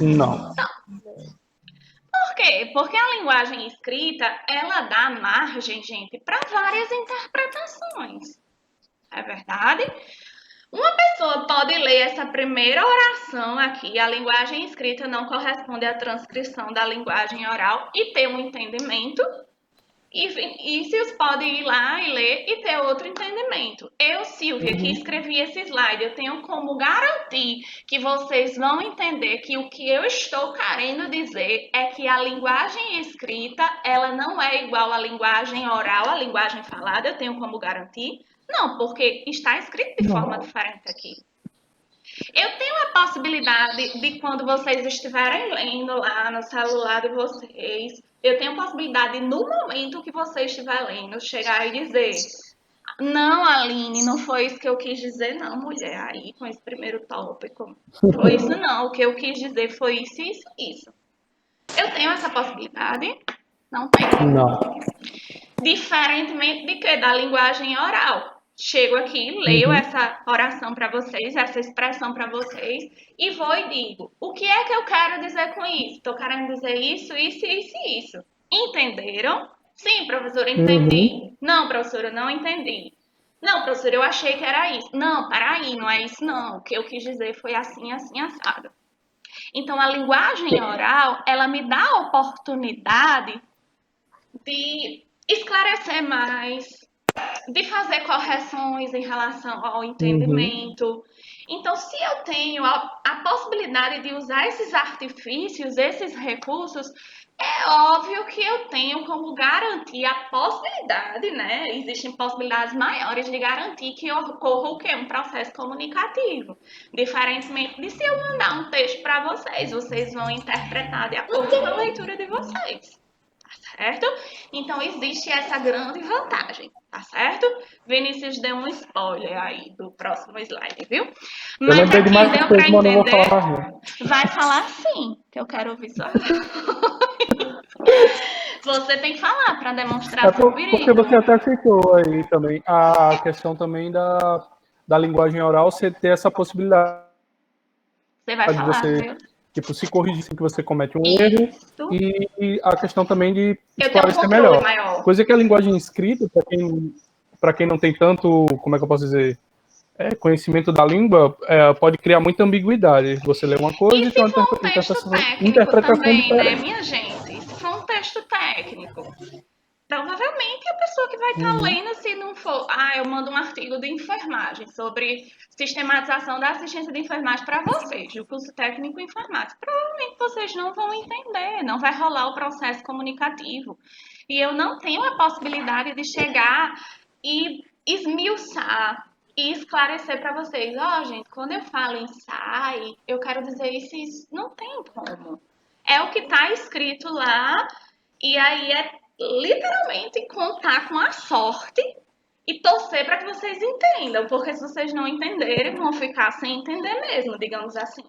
Não. Por quê? Porque a linguagem escrita, ela dá margem, gente, para várias interpretações. É verdade? Uma pessoa pode ler essa primeira oração aqui, a linguagem escrita não corresponde à transcrição da linguagem oral, e ter um entendimento. E Silvia pode ir lá e ler e ter outro entendimento. Eu, Silvia, que escrevi esse slide, eu tenho como garantir que vocês vão entender que o que eu estou querendo dizer é que a linguagem escrita, ela não é igual à linguagem oral, à linguagem falada, eu tenho como garantir? Não, porque está escrito de forma diferente aqui. Eu tenho a possibilidade de, quando vocês estiverem lendo lá no celular de vocês, eu tenho a possibilidade, no momento que você estiver lendo, chegar e dizer: não, Aline, não foi isso que eu quis dizer, não, mulher, aí com esse primeiro tópico. Foi isso não, o que eu quis dizer foi isso, isso, isso. Eu tenho essa possibilidade? Não tenho. Não. Diferentemente de que? Da linguagem oral. Chego aqui, leio essa oração para vocês, essa expressão para vocês, e vou e digo, o que é que eu quero dizer com isso? Estou querendo dizer isso, isso, isso e isso. Entenderam? Sim, professora, entendi. Não, professora, não entendi. Não, professora, eu achei que era isso. Não, peraí, não é isso não. O que eu quis dizer foi assim, assim, assado. Então, a linguagem oral, ela me dá a oportunidade de esclarecer mais, de fazer correções em relação ao entendimento. Então, se eu tenho a possibilidade de usar esses artifícios, esses recursos, é óbvio que eu tenho como garantir a possibilidade, né? Existem possibilidades maiores de garantir que ocorra o quê? Um processo comunicativo. Diferentemente de se eu mandar um texto para vocês, vocês vão interpretar de acordo com a leitura de vocês. Certo? Então, existe essa grande vantagem, tá certo? Vinícius deu um spoiler aí do próximo slide, viu? Mas lembrei de mais deu coisa, para mas não vou entender, falar mais não. vai falar sim, que eu quero ouvir só. Você tem que falar para demonstrar seu Porque perigo. você até citou aí também a questão também da linguagem oral, você ter essa possibilidade Você vai de falar, você, viu? tipo, se corrigir sem que você comete um erro, Isso. e a questão também de Eu tenho um esclarecer controle melhor. maior. Coisa que a linguagem escrita, para quem não tem tanto, como é que eu posso dizer, conhecimento da língua, pode criar muita ambiguidade. Você lê uma coisa E e tem se uma for um texto técnico interpretação também, né, diferente. minha gente? Se for um texto técnico, provavelmente a pessoa que vai estar lendo, se não for... eu mando um artigo de enfermagem sobre sistematização da assistência de enfermagem para vocês, do curso técnico em enfermagem. Provavelmente vocês não vão entender, não vai rolar o processo comunicativo. E eu não tenho a possibilidade de chegar e esmiuçar e esclarecer para vocês. Gente, quando eu falo ensaio, eu quero dizer isso e isso. Não tem como. É o que está escrito lá, e aí é literalmente contar com a sorte e torcer para que vocês entendam, porque se vocês não entenderem, vão ficar sem entender mesmo, digamos assim.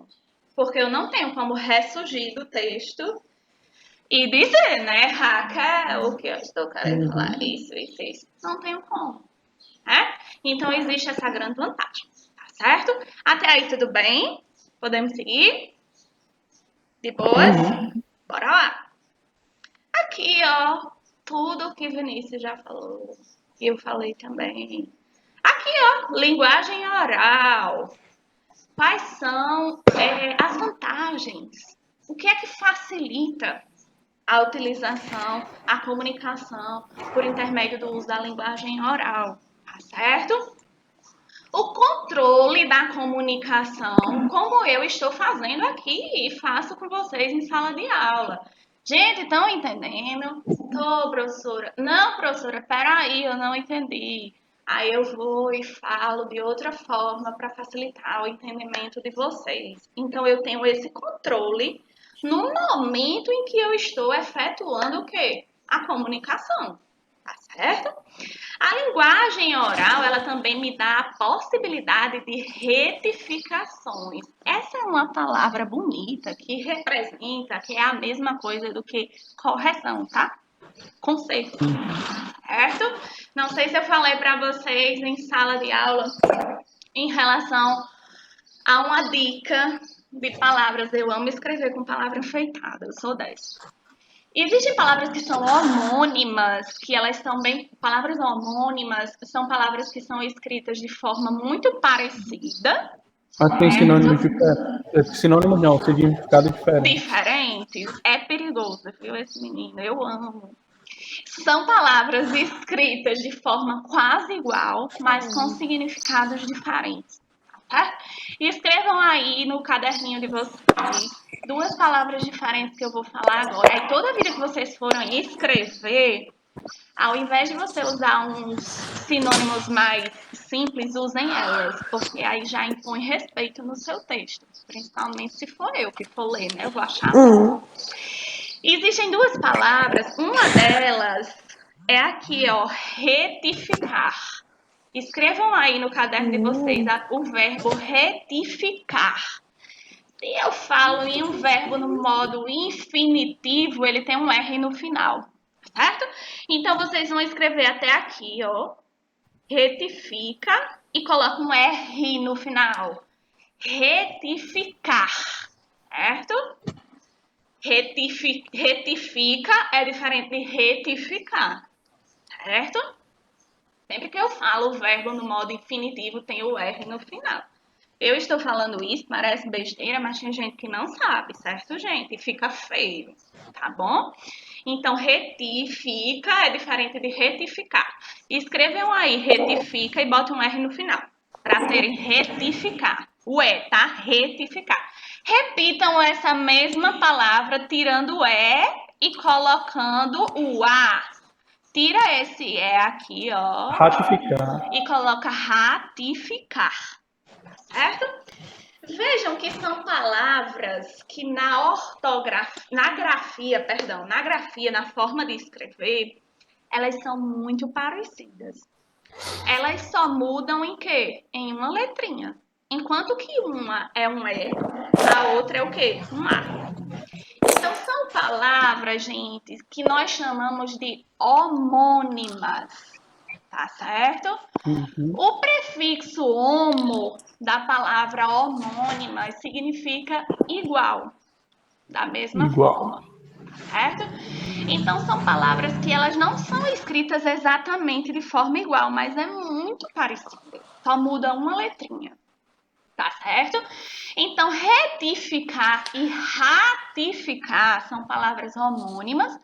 Porque eu não tenho como ressurgir do texto e dizer, né, Raca, o que eu estou querendo falar, isso. Não tenho como, né? Então, existe essa grande vantagem, tá certo? Até aí, tudo bem? Podemos seguir? De boas? Uhum. Bora lá. Aqui, ó, tudo que Vinícius já falou, e eu falei também. Aqui, ó, linguagem oral. Quais são as vantagens? O que é que facilita a utilização, a comunicação por intermédio do uso da linguagem oral? Tá certo? O controle da comunicação, como eu estou fazendo aqui e faço com vocês em sala de aula. Gente, estão entendendo? Tô, professora. Não, professora, peraí, eu não entendi. Aí eu vou e falo de outra forma para facilitar o entendimento de vocês. Então eu tenho esse controle no momento em que eu estou efetuando o quê? A comunicação. Tá certo? A linguagem oral, ela também me dá a possibilidade de retificações. Essa é uma palavra bonita que representa que é a mesma coisa do que correção, tá? Conceito, certo? Não sei se eu falei para vocês em sala de aula em relação a uma dica de palavras. Eu amo escrever com palavra enfeitada, eu sou dessa. Existem palavras que são homônimas, que elas são bem... Palavras homônimas são palavras que são escritas de forma muito parecida. Mas tem sinônimos diferentes. Sinônimos não, significado diferente. Diferentes. É perigoso, viu, esse menino? Eu amo. São palavras escritas de forma quase igual, mas com significados diferentes. Tá? Escrevam aí no caderninho de vocês 2 palavras diferentes que eu vou falar agora. Aí toda vida que vocês forem escrever, ao invés de você usar uns sinônimos mais simples, usem elas, porque aí já impõe respeito no seu texto. Principalmente se for eu que for ler, né? Eu vou achar. Existem 2 palavras, uma delas é aqui, ó, retificar. Escrevam aí no caderno de vocês o verbo retificar. Se eu falo em um verbo no modo infinitivo, ele tem um R no final, certo? Então, vocês vão escrever até aqui, ó, retifica e coloca um R no final. Retificar, certo? Retifica é diferente de retificar, certo? Sempre que eu falo o verbo no modo infinitivo, tem o R no final. Eu estou falando isso, parece besteira, mas tem gente que não sabe, certo, gente? E fica feio, tá bom? Então, retifica é diferente de retificar. Escrevam aí, retifica e botem um R no final, para terem retificar. O E, tá? Retificar. Repitam essa mesma palavra, tirando o E e colocando o A. Tira esse E aqui, ó. Ratificar. E coloca ratificar. Certo? Vejam que são palavras que na grafia, na forma de escrever, elas são muito parecidas. Elas só mudam em quê? Em uma letrinha. Enquanto que uma é um E, a outra é o quê? Um A. Então, são palavras, gente, que nós chamamos de homônimas. Tá certo? O prefixo homo da palavra homônima significa igual, da mesma forma, certo? Então, são palavras que elas não são escritas exatamente de forma igual, mas é muito parecida. Só muda uma letrinha, tá certo? Então, retificar e ratificar são palavras homônimas,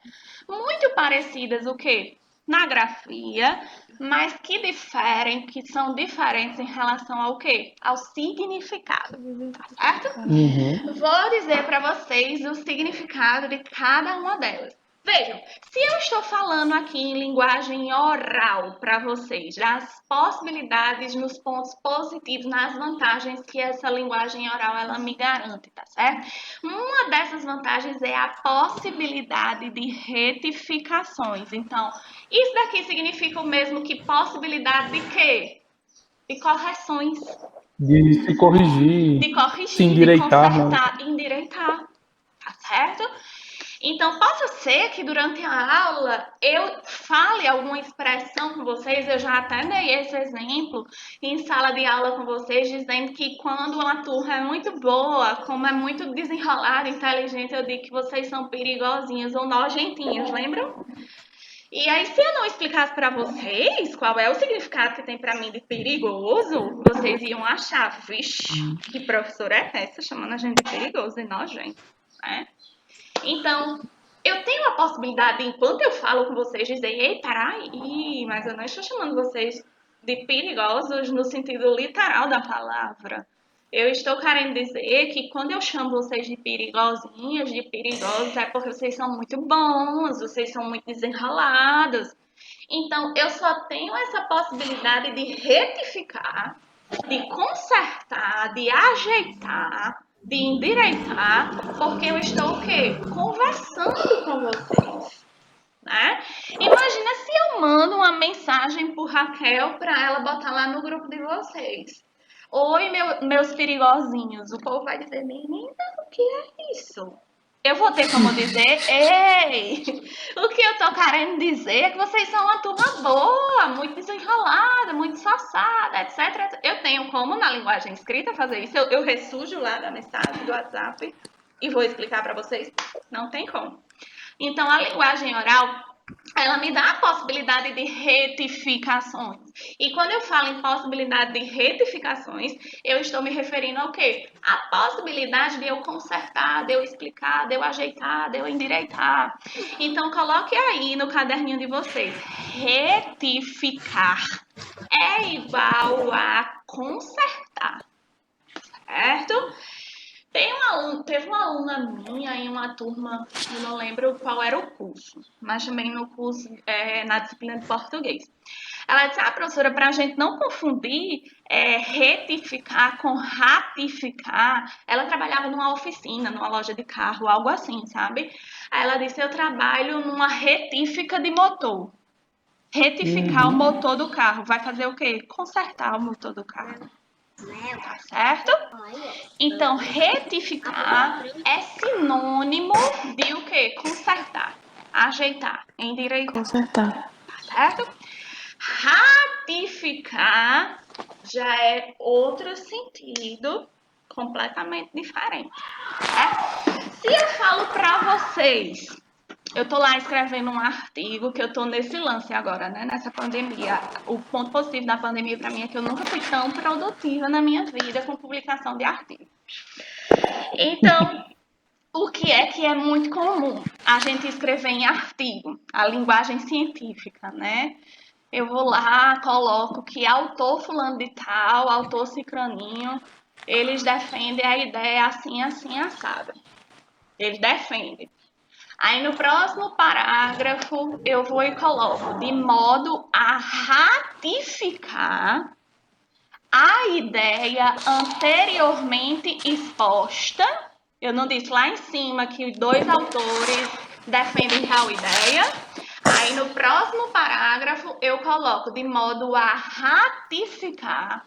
muito parecidas, o quê? Na grafia, mas que são diferentes em relação ao quê? Ao significado, tá certo? Vou dizer para vocês o significado de cada uma delas. Vejam, se eu estou falando aqui em linguagem oral para vocês, das possibilidades nos pontos positivos, nas vantagens que essa linguagem oral ela me garante, tá certo? Uma dessas vantagens é a possibilidade de retificações. Então, isso daqui significa o mesmo que possibilidade de quê? De correções. De se corrigir. De corrigir, se endireitar, de consertar, endireitar, tá certo? Então, possa ser que durante a aula eu fale alguma expressão com vocês, eu já até dei esse exemplo em sala de aula com vocês, dizendo que quando uma turma é muito boa, como é muito desenrolada, inteligente, eu digo que vocês são perigosinhos ou nojentinhos, lembram? E aí, se eu não explicasse para vocês qual é o significado que tem para mim de perigoso, vocês iam achar, vixe, que professora é essa chamando a gente de perigoso e nojento, né? Então, eu tenho a possibilidade, enquanto eu falo com vocês, dizer, ei, peraí, mas eu não estou chamando vocês de perigosos no sentido literal da palavra. Eu estou querendo dizer que quando eu chamo vocês de perigosinhas, de perigosos, é porque vocês são muito bons, vocês são muito desenrolados. Então, eu só tenho essa possibilidade de retificar, de consertar, de ajeitar, de endireitar, porque eu estou o quê? Conversando com vocês, né? Imagina se eu mando uma mensagem por Raquel para ela botar lá no grupo de vocês. Oi, meus perigosinhos. O povo vai dizer, menina, o que é isso? Eu vou ter como dizer, ei, o que eu tô querendo dizer é que vocês são uma turma boa, muito desenrolada, muito sossada, etc. Eu tenho como, na linguagem escrita, fazer isso. Eu ressujo lá da mensagem do WhatsApp e vou explicar para vocês. Não tem como. Então, a linguagem oral, ela me dá a possibilidade de retificações. E quando eu falo em possibilidade de retificações, eu estou me referindo ao quê? A possibilidade de eu consertar, de eu explicar, de eu ajeitar, de eu endireitar. Então, coloque aí no caderninho de vocês. Retificar é igual a consertar, certo? Teve uma aluna minha em uma turma, eu não lembro qual era o curso, mas também no curso, na disciplina de português. Ela disse, professora, para a gente não confundir retificar com ratificar, ela trabalhava numa oficina, numa loja de carro, algo assim, sabe? Aí ela disse, eu trabalho numa retífica de motor. Retificar o motor do carro, vai fazer o quê? Consertar o motor do carro. Tá certo? Então, retificar é sinônimo de o quê? Consertar, ajeitar, endireitar. Consertar. Tá certo? Ratificar já é outro sentido completamente diferente. Se eu falo para vocês, eu tô lá escrevendo um artigo, que eu tô nesse lance agora, né? Nessa pandemia. O ponto positivo da pandemia para mim é que eu nunca fui tão produtiva na minha vida com publicação de artigos. Então, o que é muito comum? A gente escrever em artigo, a linguagem científica, né? Eu vou lá, coloco que autor fulano de tal, autor cicraninho, eles defendem a ideia assim, assim, assada. Eles defendem. Aí no próximo parágrafo eu vou e coloco de modo a ratificar a ideia anteriormente exposta. Eu não disse lá em cima que dois autores defendem tal ideia. Aí no próximo parágrafo eu coloco de modo a ratificar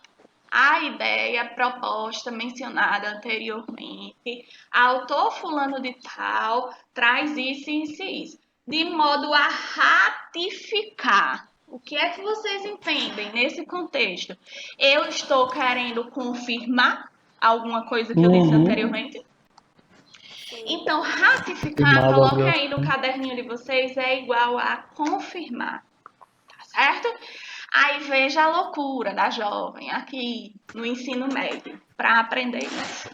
a ideia proposta mencionada anteriormente, autor fulano de tal traz isso, isso e isso, de modo a ratificar. O que é que vocês entendem nesse contexto? Eu estou querendo confirmar alguma coisa que eu disse anteriormente? Então, ratificar, coloque aí no caderninho de vocês, é igual a confirmar, tá certo? Aí veja a loucura da jovem aqui no ensino médio para aprender isso.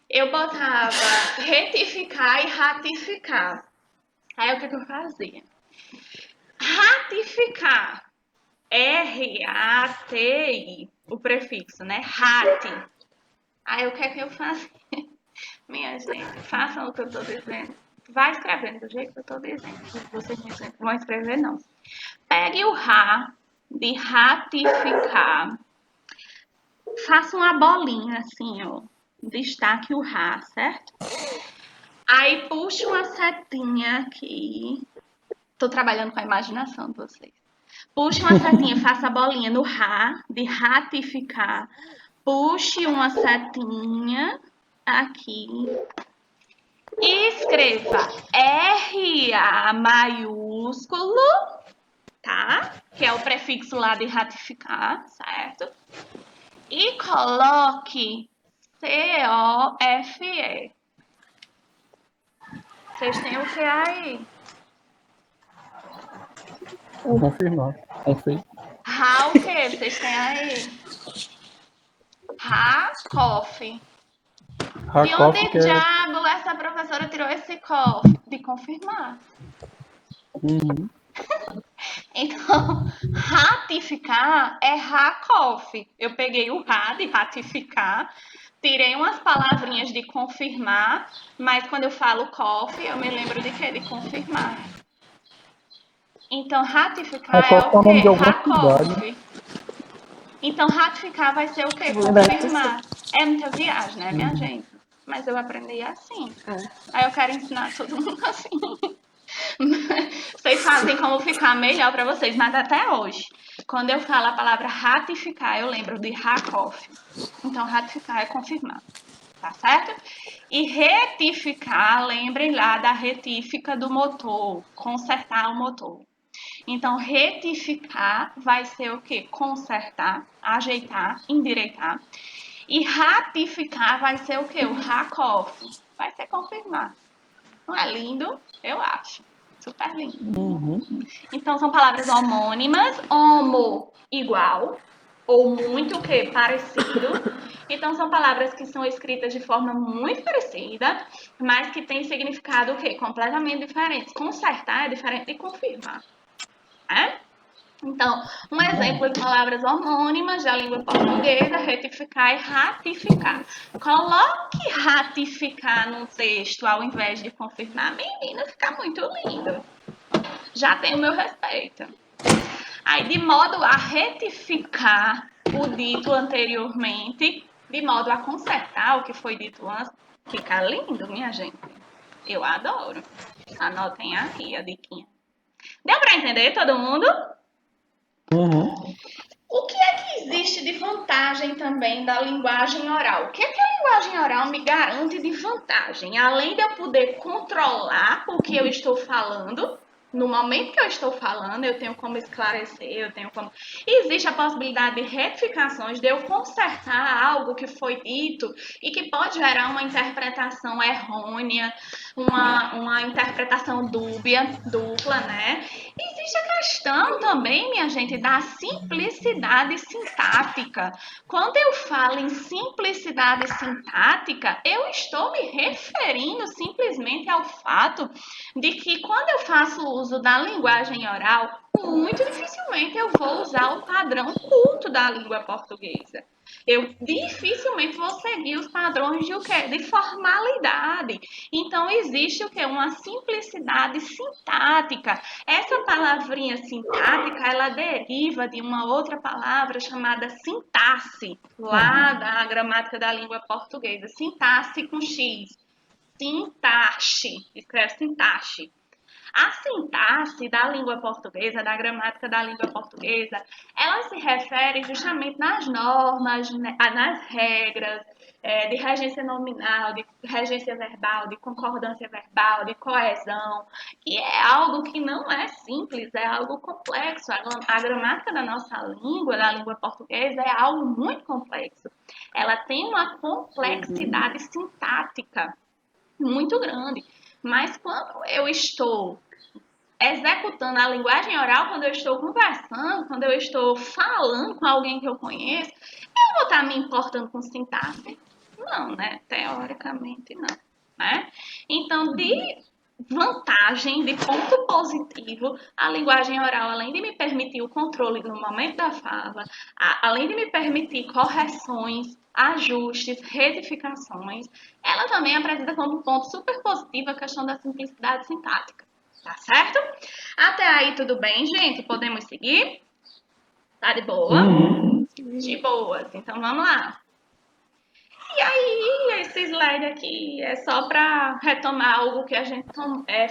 Eu botava retificar e ratificar. Aí o que eu fazia? Ratificar. R-A-T-I. O prefixo, né? Rati. Aí o que é que eu fazia? Minha gente, façam o que eu estou dizendo. Vai escrevendo do jeito que eu estou dizendo. Vocês não vão escrever, não. Pegue o Rá de ratificar. Faça uma bolinha assim, ó. Destaque o Rá, certo? Aí puxe uma setinha aqui. Tô trabalhando com a imaginação de vocês. Puxe uma setinha, faça a bolinha no Rá de ratificar. Puxe uma setinha aqui Escreva RA maiúsculo, tá? Que é o prefixo lá de ratificar, certo? E coloque COFE. Vocês têm o que aí? Confirmar. Confirmar. Ra o que vocês têm aí? Ra-cof. De onde que é... diabo essa professora tirou esse cof? De confirmar. Uhum. Então, ratificar é ra-cof. Eu peguei o ra de ratificar, tirei umas palavrinhas de confirmar, mas quando eu falo cof, eu me lembro de quê? De confirmar. Então, ratificar é Racoff é o o nome de quê? alguma Ra-cof. cidade. Então, ratificar vai ser o quê? Vou lembrar Confirmar. É muita viagem, né, minha gente? Mas eu aprendi assim. Aí eu quero ensinar todo mundo assim. Vocês fazem como ficar melhor para vocês, mas até hoje, quando eu falo a palavra ratificar, eu lembro de Rakoff. Então, ratificar é confirmar, tá certo? E retificar, lembrem lá da retífica do motor, consertar o motor. Então, retificar vai ser o quê? Consertar, ajeitar, endireitar. E ratificar vai ser o quê? O Rakoff. Vai ser confirmar. Não é lindo? Eu acho. Super lindo. Uhum. Então, são palavras homônimas, homo, igual, ou muito o quê? Parecido. Então, são palavras que são escritas de forma muito parecida, mas que têm significado o quê? Completamente diferente. Consertar é diferente de confirmar. É? Então, um exemplo de palavras homônimas da língua portuguesa, retificar e ratificar. Coloque ratificar no texto ao invés de confirmar. Menina, fica muito lindo. Já tem o meu respeito. Aí, de modo a retificar o dito anteriormente, de modo a consertar o que foi dito antes, fica lindo, minha gente. Eu adoro. Anotem aqui a diquinha. Deu para entender todo mundo? Uhum. O que é que existe de vantagem também da linguagem oral? O que é que a linguagem oral me garante de vantagem? Além de eu poder controlar o que eu estou falando, no momento que eu estou falando, eu tenho como esclarecer, eu tenho como... Existe a possibilidade de retificações, de eu consertar algo que foi dito e que pode gerar uma interpretação errônea, uma interpretação dupla, né? Existe a questão também, minha gente, da simplicidade sintática. Quando eu falo em simplicidade sintática, eu estou me referindo simplesmente ao fato de que quando eu faço uso da linguagem oral, muito dificilmente eu vou usar o padrão culto da língua portuguesa. Eu dificilmente vou seguir os padrões de o quê? De formalidade. Então, existe o quê? Uma simplicidade sintática. Essa palavrinha sintática, ela deriva de uma outra palavra chamada sintaxe, lá da gramática da língua portuguesa. Sintaxe com X. Sintaxe. Escreve sintaxe. A sintaxe da língua portuguesa, da gramática da língua portuguesa, ela se refere justamente nas normas, nas regras de regência nominal, de regência verbal, de concordância verbal, de coesão, que é algo que não é simples, é algo complexo. A gramática da nossa língua, da língua portuguesa, é algo muito complexo. Ela tem uma complexidade sintática muito grande. Mas quando eu estou executando a linguagem oral, quando eu estou conversando, quando eu estou falando com alguém que eu conheço, eu vou estar me importando com sintaxe? Não, né? Teoricamente não, né? Então, de vantagem, de ponto positivo, a linguagem oral, além de me permitir o controle no momento da fala, além de me permitir correções, ajustes, retificações, ela também apresenta como ponto super positivo a questão da simplicidade sintática. Tá certo? Até aí tudo bem, gente? Podemos seguir? Tá de boa? De boas. Então vamos lá. E aí, esse slide aqui é só para retomar algo que a gente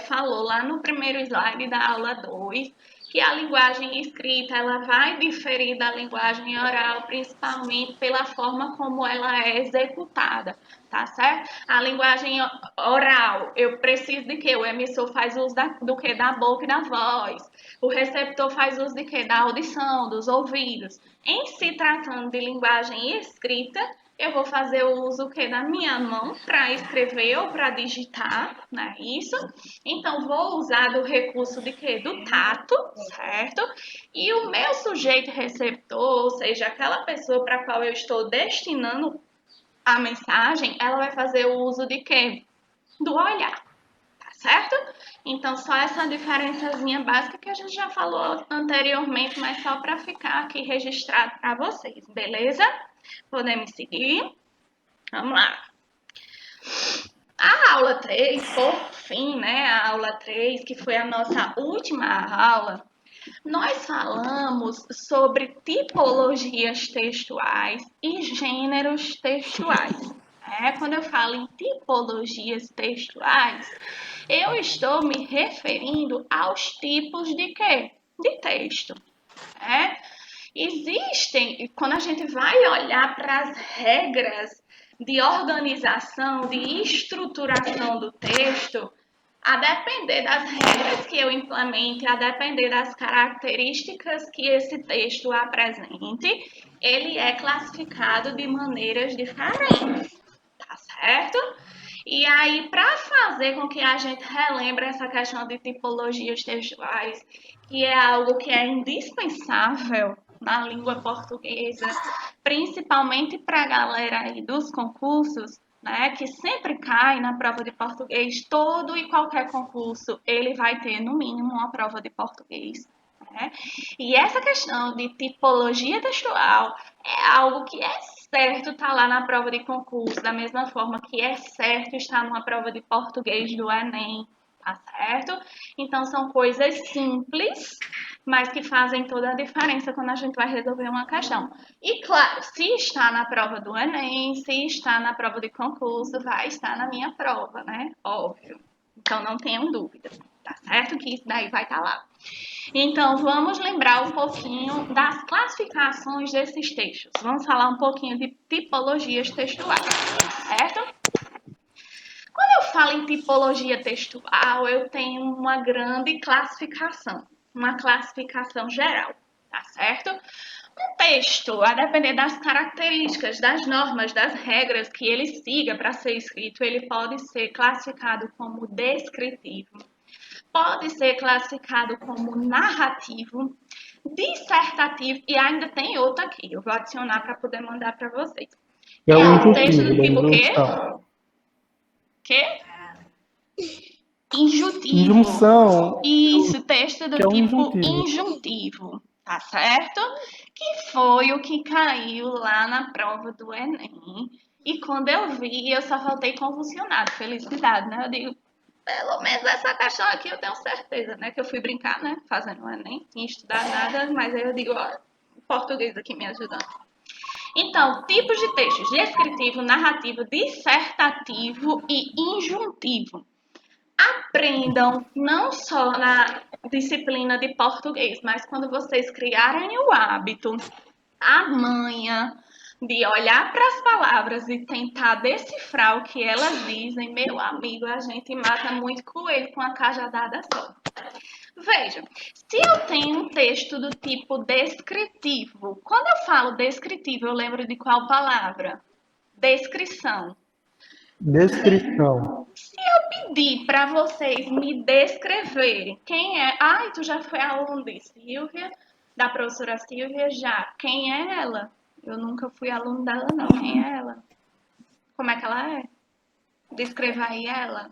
falou lá no primeiro slide da aula 2, que a linguagem escrita ela vai diferir da linguagem oral, principalmente pela forma como ela é executada, tá certo? A linguagem oral, eu preciso de quê? O emissor faz uso do quê? Da boca e da voz. O receptor faz uso de quê? Da audição, dos ouvidos. Em se tratando de linguagem escrita, eu vou fazer o uso o quê? Da minha mão para escrever ou para digitar, não é isso? Então, vou usar do recurso de quê? Do tato, certo? E o meu sujeito receptor, ou seja, aquela pessoa para a qual eu estou destinando a mensagem, ela vai fazer o uso de quê? Do olhar, tá certo? Então, só essa diferençazinha básica que a gente já falou anteriormente, mas só para ficar aqui registrado para vocês, beleza? Podemos seguir? Vamos lá. A aula 3, por fim, né? A aula 3, que foi a nossa última aula, nós falamos sobre tipologias textuais e gêneros textuais. Quando eu falo em tipologias textuais, eu estou me referindo aos tipos de quê? De texto. Existem, quando a gente vai olhar para as regras de organização, de estruturação do texto, a depender das regras que eu implemente, a depender das características que esse texto apresente, ele é classificado de maneiras diferentes, tá certo? E aí, para fazer com que a gente relembre essa questão de tipologias textuais, que é algo que é indispensável na língua portuguesa, principalmente para a galera aí dos concursos, né, que sempre cai na prova de português, todo e qualquer concurso, ele vai ter, no mínimo, uma prova de português. Né? E essa questão de tipologia textual é algo que é certo estar lá na prova de concurso, da mesma forma que é certo estar numa prova de português do Enem, tá certo? Então, são coisas simples, mas que fazem toda a diferença quando a gente vai resolver uma questão. E, claro, se está na prova do Enem, se está na prova de concurso, vai estar na minha prova, né? Óbvio. Então, não tenham dúvida, tá certo? Que isso daí vai estar lá. Então, vamos lembrar um pouquinho das classificações desses textos. Vamos falar um pouquinho de tipologias textuais, certo? Quando eu falo em tipologia textual, eu tenho uma grande classificação, uma classificação geral, tá certo? Um texto, a depender das características, das normas, das regras que ele siga para ser escrito, ele pode ser classificado como descritivo, pode ser classificado como narrativo, dissertativo e ainda tem outro aqui. Eu vou adicionar para poder mandar para vocês. É um texto do da tipo quê? injunção. Quê? Injuntivo. Injunção. Isso, texto do Que é um tipo injuntivo. injuntivo, tá certo? Que foi o que caiu lá na prova do Enem. E quando eu vi, eu só faltei convulsionado. Felicidade, né? Eu digo, pelo menos essa questão aqui eu tenho certeza, né? Que eu fui brincar, né? Fazendo o Enem, sem estudar nada, mas aí eu digo, ó, português aqui me ajudando. Então, tipos de textos: descritivo, narrativo, dissertativo e injuntivo. Aprendam não só na disciplina de português, mas quando vocês criarem o hábito, a manha de olhar para as palavras e tentar decifrar o que elas dizem, meu amigo, a gente mata muito coelho com a cajadada só. Veja, se eu tenho um texto do tipo descritivo, quando eu falo descritivo, eu lembro de qual palavra? Descrição. Descrição. Se eu pedir para vocês me descreverem quem é... Ai, tu já foi aluno de Silvia, da professora Silvia? Já. Quem é ela? Eu nunca fui aluno dela, não. Quem é ela? Como é que ela é? Descreva aí ela.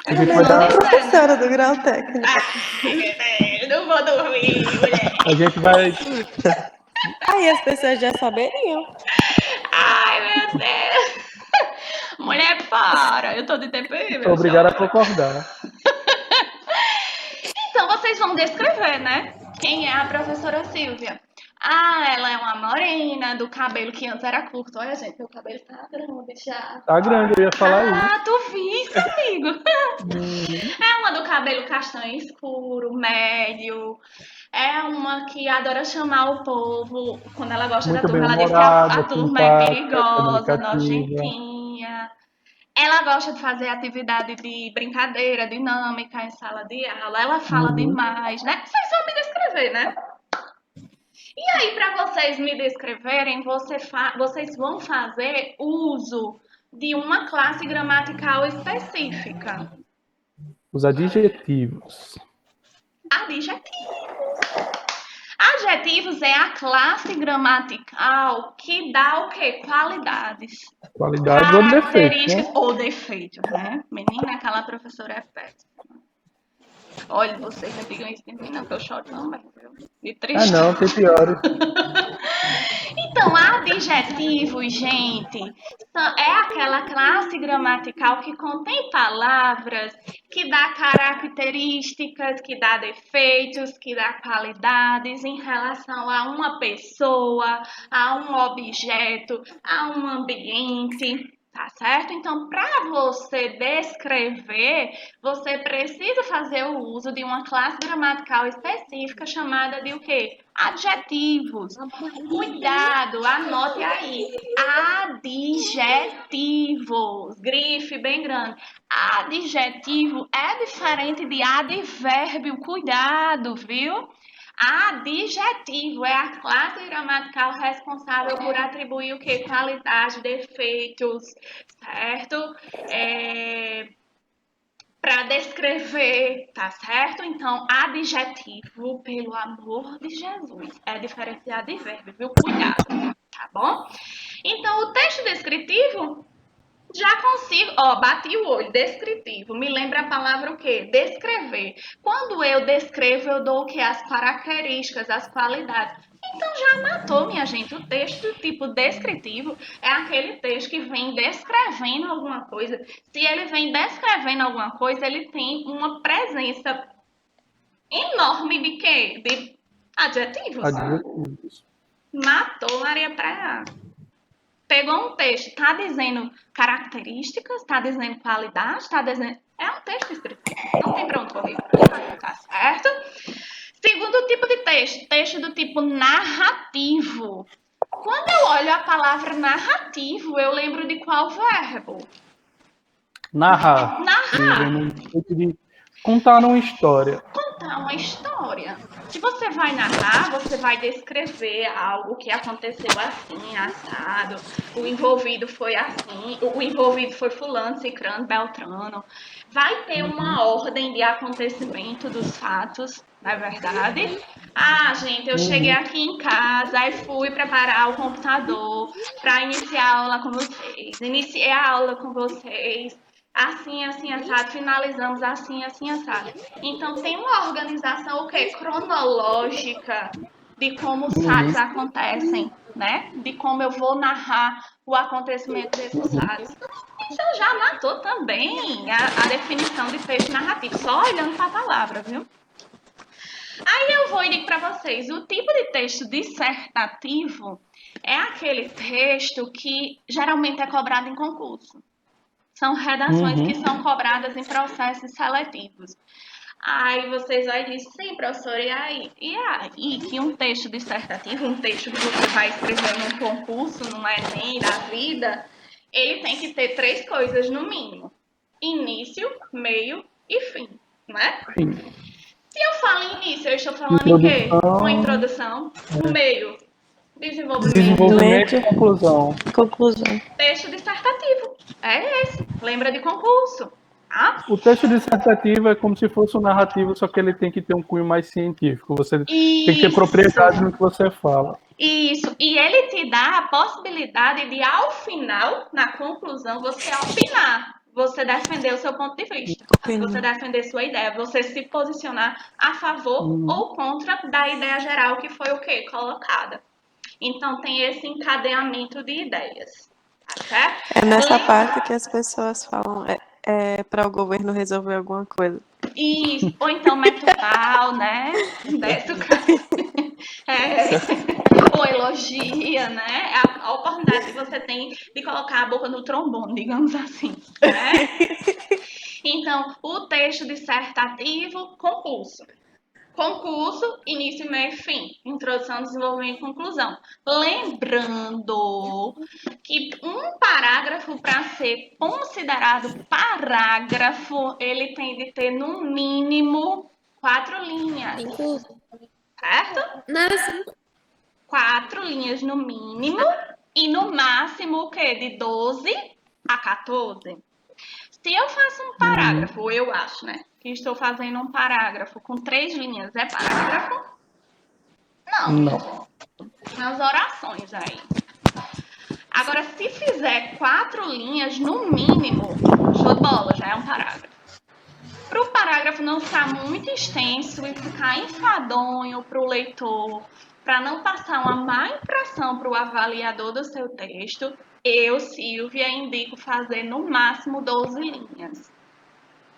A gente vai dar... Professora do grau técnico. Ai, meu Deus, não vou dormir, mulher. A gente vai... Aí as pessoas já saberiam. Ai, meu Deus. Mulher, para. Eu tô de TPM. Sou obrigada a concordar. Então, vocês vão descrever, né? Quem é a professora Silvia? Ah, ela é uma morena, do cabelo que antes era curto. Olha, gente, meu cabelo tá grande já. Tá grande, eu ia falar isso. Ah, tu viste, amigo? É uma do cabelo cabelo castanho escuro, médio. É uma que adora chamar o povo. Quando ela gosta da Muito turma, ela diz que a bem-humorada, turma é simpática, perigosa, comunicativa. nojentinha. Ela gosta de fazer atividade de brincadeira, dinâmica em sala de aula. Ela fala Uhum. demais, né? Vocês vão me descrever, né? E aí, para vocês me descreverem, vocês vão fazer uso de uma classe gramatical específica. Os adjetivos. Adjetivos. Adjetivos é a classe gramatical que dá o quê? Qualidades. Qualidades ou defeitos, Características né? ou defeitos, né? Menina, aquela professora é péssima. Olha, vocês não digam isso de mim, não, que eu choro também, viu? De triste. Não, tem piores. Então, adjetivos, gente, é aquela classe gramatical que contém palavras que dá características, que dá defeitos, que dá qualidades em relação a uma pessoa, a um objeto, a um ambiente. Tá certo? Então, para você descrever, você precisa fazer o uso de uma classe gramatical específica chamada de o quê? Adjetivos. Cuidado, anote aí. Adjetivos. Grife bem grande. Adjetivo é diferente de advérbio. Cuidado, viu? Adjetivo é a classe gramatical responsável por atribuir o que? Qualidade, defeitos, certo? Para descrever, tá certo? Então, adjetivo, pelo amor de Jesus, é diferente de advérbio, viu? Cuidado, tá bom? Então, o texto descritivo, já consigo, bati o olho, descritivo, me lembra a palavra o quê? Descrever. Quando eu descrevo, eu dou o quê? As características, as qualidades. Então já matou, minha gente. O texto do tipo descritivo é aquele texto que vem descrevendo alguma coisa. Se ele vem descrevendo alguma coisa, ele tem uma presença enorme de quê? De adjetivos. Adjetivos. Matou Maria Praia. Pegou um texto, está dizendo características, está dizendo qualidade, está dizendo... É um texto escrito. Não tem para onde correr. Tá certo? Segundo tipo de texto, texto do tipo narrativo. Quando eu olho a palavra narrativo, eu lembro de qual verbo? Narrar. Narrar. De contar uma história. Contar uma história. Se você vai narrar, você vai descrever algo que aconteceu assim, assado. O envolvido foi assim, o envolvido foi fulano, cicrano, beltrano. Vai ter uma ordem de acontecimento dos fatos, não é verdade? Ah, gente, eu cheguei aqui em casa e fui preparar o computador para iniciar a aula com vocês. Iniciei a aula com vocês. Assim, assim, assado, finalizamos assim, assim, assado. Então, tem uma organização, o quê? Cronológica de como os fatos acontecem, né? De como eu vou narrar o acontecimento desses fatos. Então, já matou também a definição de texto narrativo, só olhando para a palavra, viu? Aí eu vou e digo para vocês, o tipo de texto dissertativo é aquele texto que geralmente é cobrado em concurso. São redações que são cobradas em processos seletivos. Aí vocês vão dizer, sim, professora, e aí? E aí que um texto dissertativo, um texto que você vai escrever num concurso, num Enem da vida, ele tem que ter 3 coisas no mínimo. Início, meio e fim, né? Sim. Se eu falo início, eu estou falando em quê? Uma introdução. O meio, Desenvolvimento e conclusão. Conclusão. Texto dissertativo. É esse. Lembra de concurso. Tá? O texto dissertativo é como se fosse um narrativo, só que ele tem que ter um cunho mais científico. Você tem que ter propriedade no que você fala. Isso. E ele te dá a possibilidade de, ao final, na conclusão, você opinar. Você defender o seu ponto de vista. Você defender sua ideia. Você se posicionar a favor ou contra da ideia geral que foi o quê? Colocada. Então, tem esse encadeamento de ideias. Tá certo? É nessa parte que as pessoas falam para o governo resolver alguma coisa. Isso. Ou então mete o pau, né? Desce o ou elogia, né? A oportunidade que você tem de colocar a boca no trombone, digamos assim. Né? Então, Então, o texto dissertativo, concurso. Concurso, início, meio e fim. Introdução, desenvolvimento e conclusão. Lembrando que um parágrafo, para ser considerado parágrafo, ele tem de ter no mínimo 4 linhas. Certo? Nossa. 4 linhas no mínimo e no máximo o quê? De 12 a 14. Se eu faço um parágrafo, eu acho, né? Que estou fazendo um parágrafo com 3 linhas, é parágrafo? Não. Nas orações aí. Agora, se fizer 4 linhas no mínimo, show de bola, já é um parágrafo. Para o parágrafo não ficar muito extenso e ficar enfadonho para o leitor, para não passar uma má impressão para o avaliador do seu texto, eu, Silvia, indico fazer no máximo 12 linhas.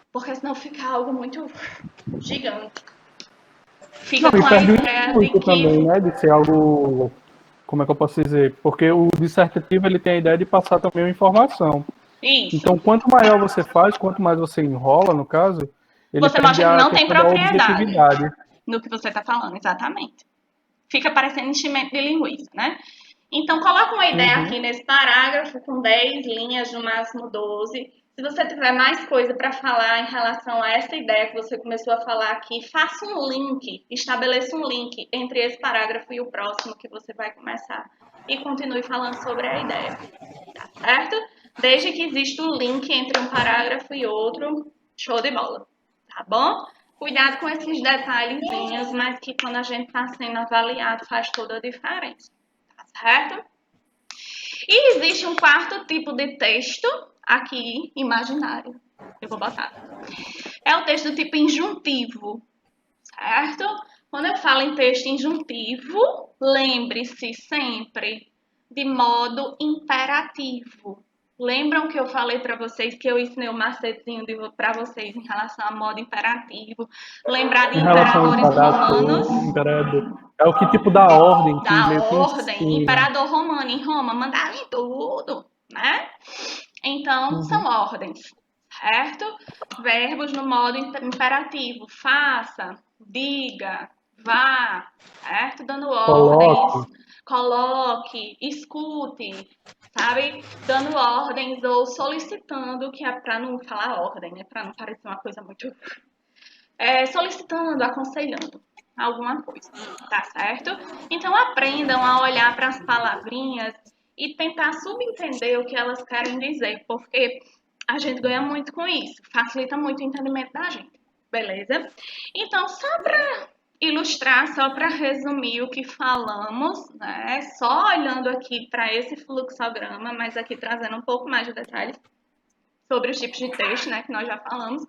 Porque senão fica algo muito gigante. Fica com a ideia de que... também, né? De ser algo... Como é que eu posso dizer? Porque o dissertativo, ele tem a ideia de passar também uma informação. Isso. Então, quanto maior você faz, quanto mais você enrola, no caso, ele você mostra que não tem propriedade objetividade no que você está falando, exatamente. Fica parecendo enchimento de linguiça, né? Então, coloca uma ideia aqui nesse parágrafo com 10 linhas, no máximo 12. Se você tiver mais coisa para falar em relação a essa ideia que você começou a falar aqui, faça um link, estabeleça um link entre esse parágrafo e o próximo que você vai começar. E continue falando sobre a ideia. Tá certo? Desde que exista o link entre um parágrafo e outro, show de bola. Tá bom? Cuidado com esses detalhezinhos, mas que quando a gente está sendo avaliado faz toda a diferença. Tá certo? E existe um quarto tipo de texto aqui, imaginário. Eu vou botar. É o texto do tipo injuntivo, certo? Quando eu falo em texto injuntivo, lembre-se sempre de modo imperativo. Lembram que eu falei para vocês que eu ensinei o macetezinho para vocês em relação a modo imperativo? Lembrar de imperadores romanos? É o que tipo da ordem? Da meio ordem. Imperador romano em Roma mandava em tudo, né? Então, são ordens, certo? Verbos no modo imperativo. Faça, diga, vá, certo? Dando ordens. Coloque, escute, sabe? Dando ordens ou solicitando, que é para não falar ordem, né? Para não parecer uma coisa muito... solicitando, aconselhando alguma coisa, tá certo? Então, aprendam a olhar para as palavrinhas e tentar subentender o que elas querem dizer, porque a gente ganha muito com isso, facilita muito o entendimento da gente, beleza? Então, só para ilustrar, só para resumir o que falamos, né? Só olhando aqui para esse fluxograma, mas aqui trazendo um pouco mais de detalhes sobre os tipos de texto, né, que nós já falamos.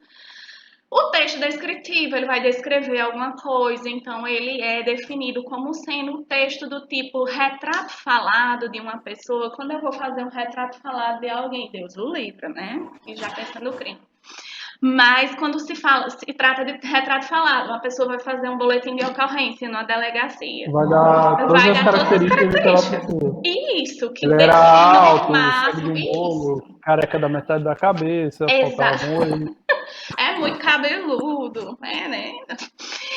O texto descritivo, ele vai descrever alguma coisa, então ele é definido como sendo um texto do tipo retrato falado de uma pessoa. Quando eu vou fazer um retrato falado de alguém, Deus o livre, né? E já pensa no crime. Mas quando se trata de retrato falado, uma pessoa vai fazer um boletim de ocorrência numa delegacia. Vai dar todas as características daquela pessoa. Isso, que ele define era alto, formato, de bolo, careca da metade da cabeça, faltava um olho. É muito cabeludo, né?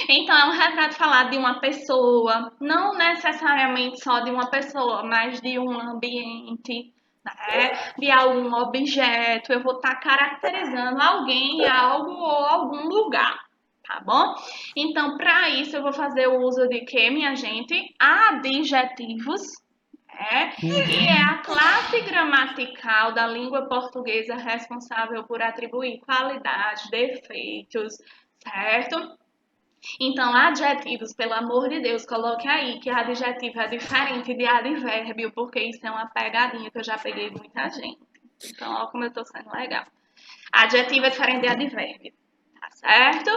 Então, é um retrato falado de uma pessoa, não necessariamente só de uma pessoa, mas de um ambiente, né? De algum objeto. Eu vou estar caracterizando alguém, algo ou algum lugar, tá bom? Então, para isso, eu vou fazer o uso de quê, minha gente? Adjetivos. Que é a classe gramatical da língua portuguesa responsável por atribuir qualidades, defeitos, certo? Então, adjetivos, pelo amor de Deus, coloque aí que adjetivo é diferente de advérbio, porque isso é uma pegadinha que eu já peguei muita gente. Então, olha como eu tô sendo legal. Adjetivo é diferente de advérbio. Tá certo?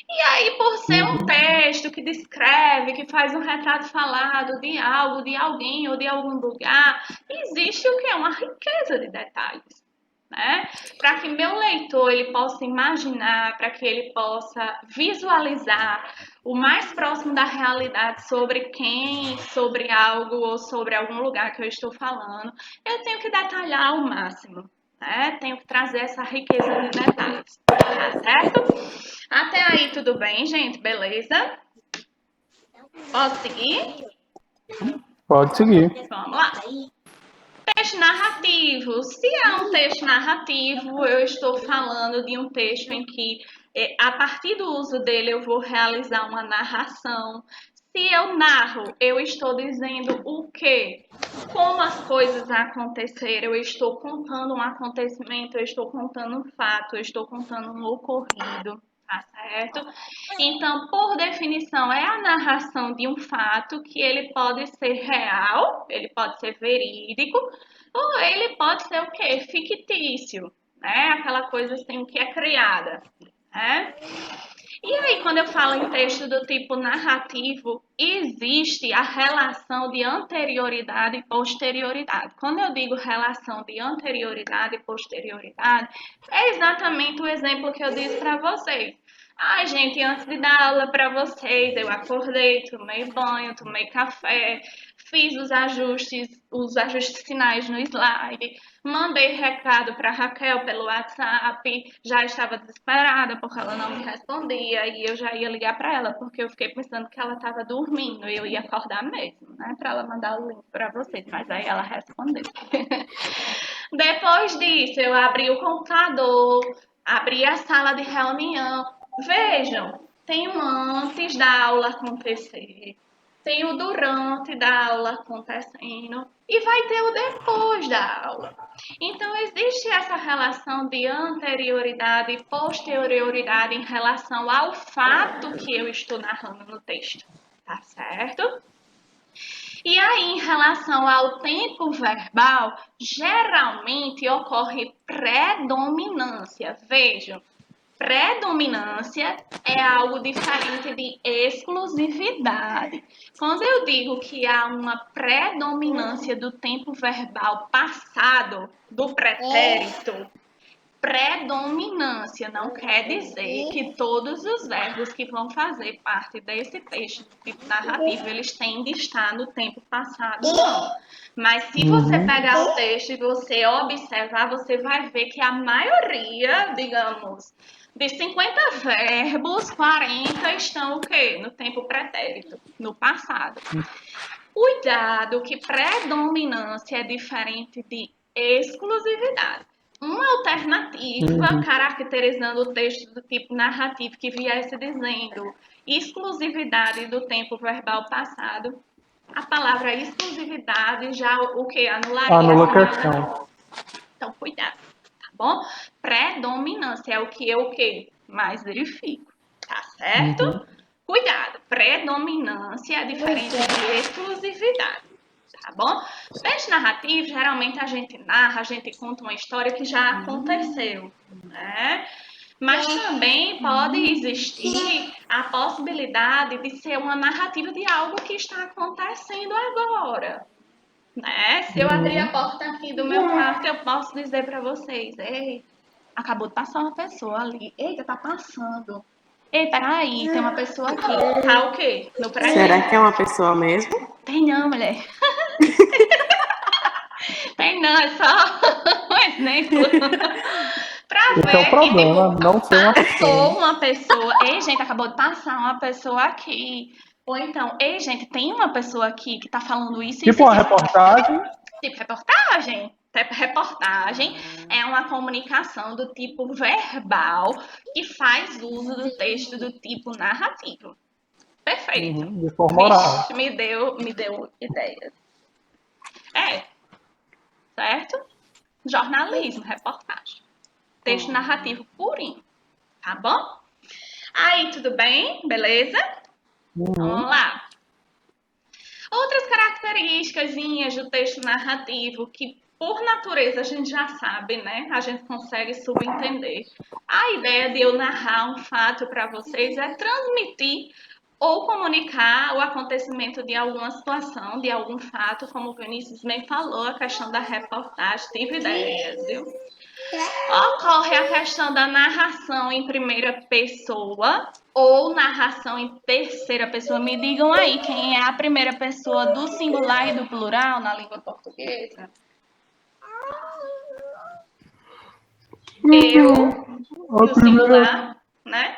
E aí, por ser um texto que descreve, que faz um retrato falado de algo, de alguém ou de algum lugar, existe o que é uma riqueza de detalhes, né? Para que meu leitor ele possa imaginar, para que ele possa visualizar o mais próximo da realidade sobre quem, sobre algo ou sobre algum lugar que eu estou falando, eu tenho que detalhar ao máximo. né? Tenho que trazer essa riqueza de detalhes, tá certo? Até aí tudo bem, gente? Beleza? Posso seguir? Pode seguir. Vamos lá. Texto narrativo. Se é um texto narrativo, eu estou falando de um texto em que, a partir do uso dele, eu vou realizar uma narração. Se eu narro, eu estou dizendo o quê? Como as coisas aconteceram, eu estou contando um acontecimento, eu estou contando um fato, eu estou contando um ocorrido, tá certo? Então, por definição, é a narração de um fato que ele pode ser real, ele pode ser verídico, ou ele pode ser o quê? Fictício, né? Aquela coisa assim que é criada, né? E aí, quando eu falo em texto do tipo narrativo, existe a relação de anterioridade e posterioridade. Quando eu digo relação de anterioridade e posterioridade, é exatamente o exemplo que eu disse para vocês. Ai, gente, antes de dar aula para vocês, eu acordei, tomei banho, tomei café, fiz os ajustes finais no slide, mandei recado para Raquel pelo WhatsApp, já estava desesperada porque ela não me respondia e eu já ia ligar para ela porque eu fiquei pensando que ela estava dormindo e eu ia acordar mesmo, né, para ela mandar o link para vocês, mas aí ela respondeu. Depois disso, eu abri o computador, abri a sala de reunião. Vejam, tem o antes da aula acontecer, tem o durante da aula acontecendo e vai ter o depois da aula. Então, existe essa relação de anterioridade e posterioridade em relação ao fato que eu estou narrando no texto, tá certo? E aí, em relação ao tempo verbal, geralmente ocorre predominância. Vejam, predominância é algo diferente de exclusividade. Quando eu digo que há uma predominância do tempo verbal passado, do pretérito, predominância não quer dizer que todos os verbos que vão fazer parte desse texto do tipo narrativo, eles têm de estar no tempo passado, não. Mas se você pegar o texto e você observar, você vai ver que a maioria, digamos, de 50 verbos, 40 estão o quê? No tempo pretérito, no passado. Cuidado que predominância é diferente de exclusividade. Uma alternativa caracterizando o texto do tipo narrativo que viesse dizendo exclusividade do tempo verbal passado, a palavra exclusividade já o que? Anularia Anula essa a questão. Então, cuidado, tá bom? Predominância é o que eu o quê? Mais verifico, tá certo? Cuidado, predominância é diferente de exclusividade, tá bom? Texto narrativo, geralmente a gente narra, a gente conta uma história que já aconteceu, né? Mas também pode existir a possibilidade de ser uma narrativa de algo que está acontecendo agora, né? Se eu abrir a porta aqui do meu quarto, eu posso dizer para vocês, ei, acabou de passar uma pessoa ali. Eita, tá passando. Ei, peraí, tem uma pessoa aqui. Tá o quê? No prédio? Será que é uma pessoa mesmo? Tem não, mulher. Tem não, é só um exemplo. Pra Esse ver é o problema, que, tipo, não ser uma pessoa. passou uma pessoa. Ei, gente, acabou de passar uma pessoa aqui. Ou então, ei, gente, tem uma pessoa aqui que tá falando isso e Tipo isso. uma reportagem. Tipo reportagem. Reportagem é uma comunicação do tipo verbal que faz uso do texto do tipo narrativo. Perfeito. De forma oral. Vixe, me deu ideias. É, certo? Jornalismo, reportagem. Texto narrativo purinho, tá bom? Aí, tudo bem? Beleza? Vamos lá. Outras características do texto narrativo que, por natureza, a gente já sabe, né? A gente consegue subentender. A ideia de eu narrar um fato para vocês é transmitir ou comunicar o acontecimento de alguma situação, de algum fato, como o Vinícius bem falou, a questão da reportagem, tive ideias, viu? Ocorre a questão da narração em primeira pessoa ou narração em terceira pessoa. Me digam aí quem é a primeira pessoa do singular e do plural na língua portuguesa. eu, no singular, né?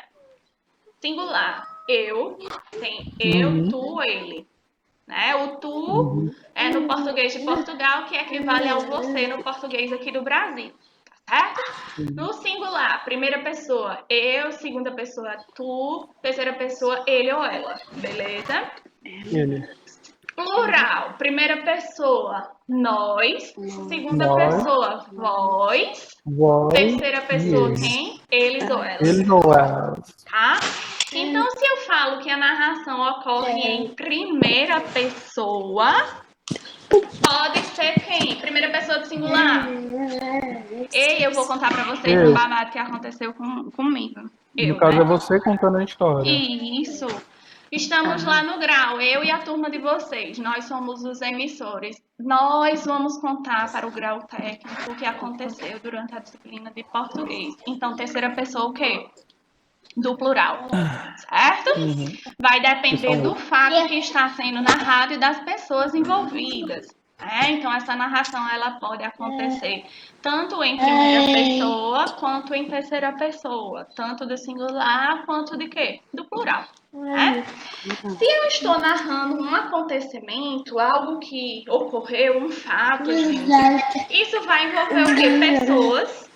Singular, eu, tem eu, tu, ele. Né? O tu é no português de Portugal, que equivale ao você no português aqui do Brasil. Tá certo? No singular, primeira pessoa, eu, segunda pessoa, tu, terceira pessoa, ele ou ela. Beleza? Ele. Plural, primeira pessoa, nós, segunda pessoa, vós, terceira pessoa, quem? Eles ou elas. Eles ou elas. Tá? Então, se eu falo que a narração ocorre em primeira pessoa, pode ser quem? Primeira pessoa do singular. E eu vou contar pra vocês um babado que aconteceu comigo. No caso, é você contando a história. Isso. Estamos lá no grau, eu e a turma de vocês. Nós somos os emissores. Nós vamos contar para o grau técnico o que aconteceu durante a disciplina de português. Então, terceira pessoa o quê? Do plural, certo? Vai depender do fato que está sendo narrado e das pessoas envolvidas. Então, essa narração ela pode acontecer tanto em primeira pessoa quanto em terceira pessoa, tanto do singular quanto de quê? Do plural. Se eu estou narrando um acontecimento, algo que ocorreu, um fato, gente, isso vai envolver o quê? Pessoas,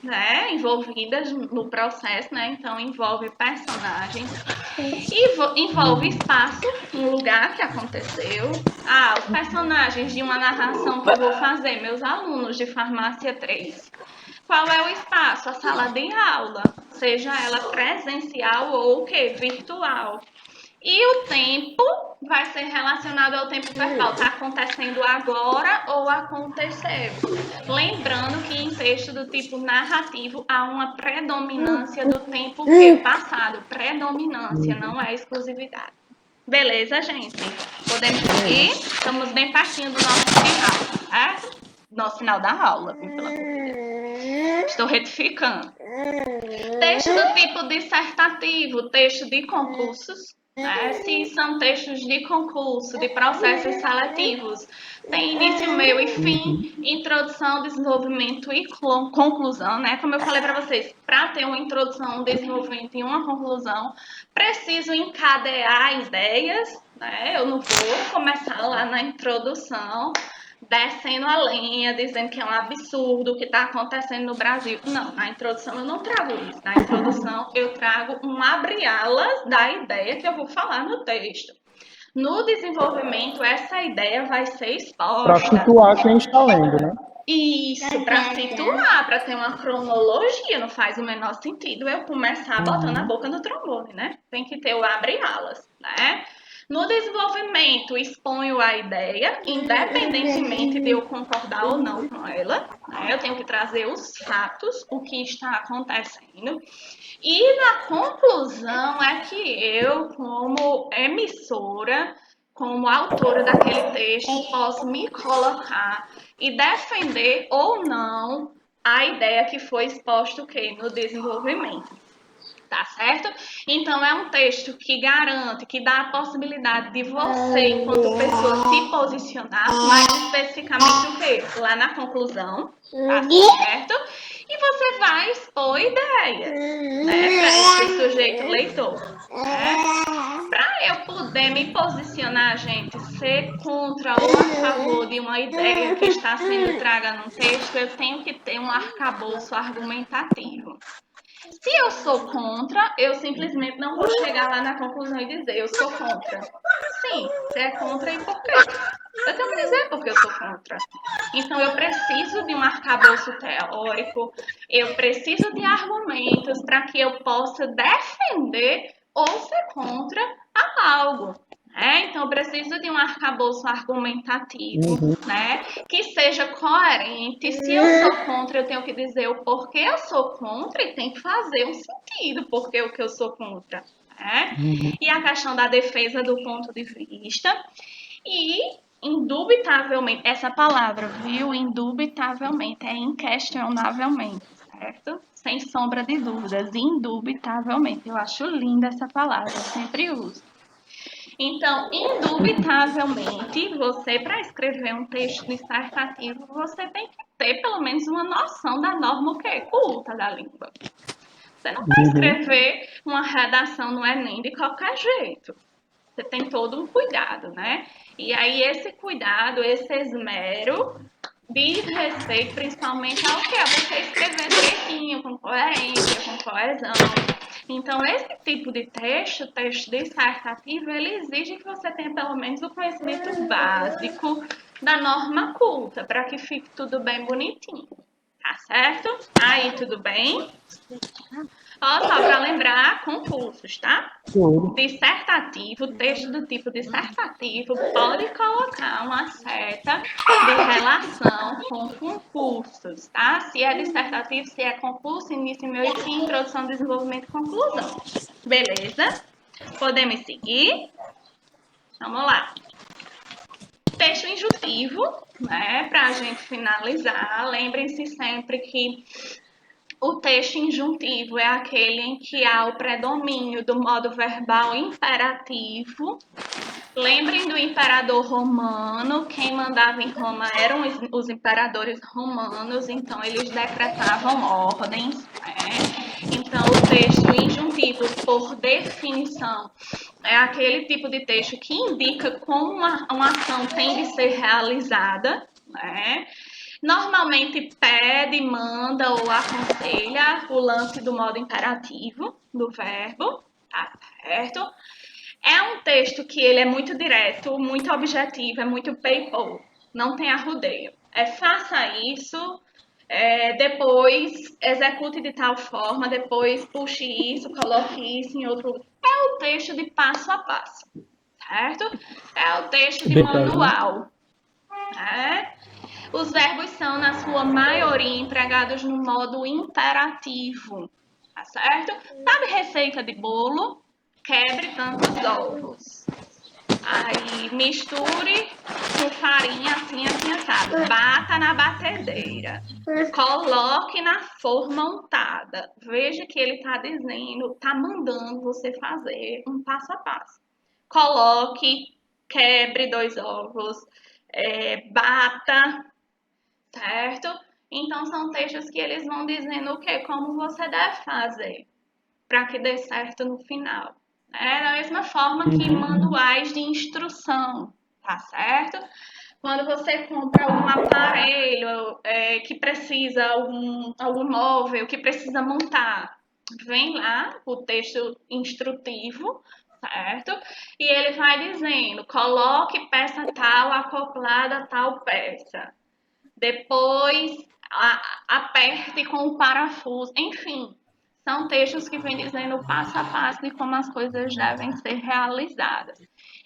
né, envolvidas no processo, né? Então envolve personagens, envolve espaço, um lugar que aconteceu. Os personagens de uma narração que eu vou fazer, meus alunos de farmácia 3. Qual é o espaço? A sala de aula, seja ela presencial ou o quê? Virtual. E o tempo vai ser relacionado ao tempo verbal. Está acontecendo agora ou aconteceu? Lembrando que em texto do tipo narrativo há uma predominância do tempo passado. Predominância, não é exclusividade. Beleza, gente? Podemos seguir? Estamos bem pertinho do nosso final, certo? Nosso final da aula, pelo amor de Deus. Estou retificando. Texto do tipo dissertativo, texto de concursos. Se são textos de concurso, de processos seletivos, tem início, meio e fim, introdução, desenvolvimento e conclusão, né? Como eu falei para vocês, para ter uma introdução, um desenvolvimento e uma conclusão, preciso encadear ideias, né? Eu não vou começar lá na introdução, descendo a lenha, dizendo que é um absurdo o que está acontecendo no Brasil. Não, na introdução eu não trago isso. Na introdução eu trago um abre-alas da ideia que eu vou falar no texto. No desenvolvimento, essa ideia vai ser exposta. Para situar quem está lendo, né? Isso, para situar, para ter uma cronologia, não faz o menor sentido eu começar botando a boca no trombone, né? Tem que ter o abre-alas, né? No desenvolvimento, exponho a ideia, independentemente de eu concordar ou não com ela. Né? Eu tenho que trazer os fatos, o que está acontecendo. E na conclusão é que eu, como emissora, como autora daquele texto, posso me colocar e defender ou não a ideia que foi exposta no desenvolvimento. Tá certo? Então, é um texto que garante, que dá a possibilidade de você, enquanto pessoa, se posicionar, mais especificamente o quê? Lá na conclusão, tá certo? E você vai expor ideias, né? Para esse sujeito leitor, né? Para eu poder me posicionar, gente, ser contra ou a favor de uma ideia que está sendo traga num texto, eu tenho que ter um arcabouço argumentativo. Se eu sou contra, eu simplesmente não vou chegar lá na conclusão e dizer eu sou contra. Sim, você é contra e por quê? Eu tenho que dizer porque eu sou contra. Então, eu preciso de um arcabouço teórico, eu preciso de argumentos para que eu possa defender ou ser contra algo. Então, eu preciso de um arcabouço argumentativo, né? Que seja coerente. Se eu sou contra, eu tenho que dizer o porquê eu sou contra e tem que fazer um sentido porque o que eu sou contra. Né? E a questão da defesa do ponto de vista. E, indubitavelmente, essa palavra, viu? Indubitavelmente, é inquestionavelmente, certo? Sem sombra de dúvidas, indubitavelmente. Eu acho linda essa palavra, eu sempre uso. Então, indubitavelmente, você, para escrever um texto dissertativo, você tem que ter pelo menos uma noção da norma culta da língua. Você não vai escrever uma redação no Enem de qualquer jeito. Você tem todo um cuidado, né? E aí esse cuidado, esse esmero diz respeito principalmente ao que? A você escrever direitinho, com coerência, com coesão. Então, esse tipo de texto dissertativo, ele exige que você tenha pelo menos o conhecimento básico da norma culta, para que fique tudo bem bonitinho. Tá certo? Aí, tudo bem? Ó, só para lembrar, concursos, tá? Dissertativo, texto do tipo dissertativo, pode colocar uma seta de relação com concursos, tá? Se é dissertativo, se é concurso, início, meio e fim, introdução, desenvolvimento e conclusão. Beleza? Podemos seguir? Vamos lá. Texto injuntivo, né? Para a gente finalizar, lembrem-se sempre que o texto injuntivo é aquele em que há o predomínio do modo verbal imperativo. Lembrem do imperador romano, quem mandava em Roma eram os imperadores romanos, então eles decretavam ordens, né? Então, o texto injuntivo, por definição, é aquele tipo de texto que indica como uma ação tem de ser realizada, né? Normalmente pede, manda ou aconselha o lance do modo imperativo do verbo, tá certo? É um texto que ele é muito direto, muito objetivo, é muito paypal, não tem arrudeio. Faça isso, depois execute de tal forma, depois puxe isso, coloque isso em outro lugar. É o texto de passo a passo, certo? É o texto de manual, né? Os verbos são, na sua maioria, empregados no modo imperativo, tá certo? Sabe receita de bolo? Quebre tantos ovos. Aí, misture com farinha assim, assim, assado. Bata na batedeira. Coloque na forma untada. Veja que ele está dizendo, está mandando você fazer um passo a passo. Coloque, quebre 2 ovos, bata, certo? Então, são textos que eles vão dizendo o quê? Como você deve fazer para que dê certo no final. Da mesma forma que manuais de instrução, tá certo? Quando você compra algum aparelho que precisa, algum móvel que precisa montar, vem lá o texto instrutivo, certo? E ele vai dizendo, coloque peça tal acoplada a tal peça. Depois, aperte com o parafuso. Enfim, são textos que vêm dizendo passo a passo de como as coisas devem ser realizadas.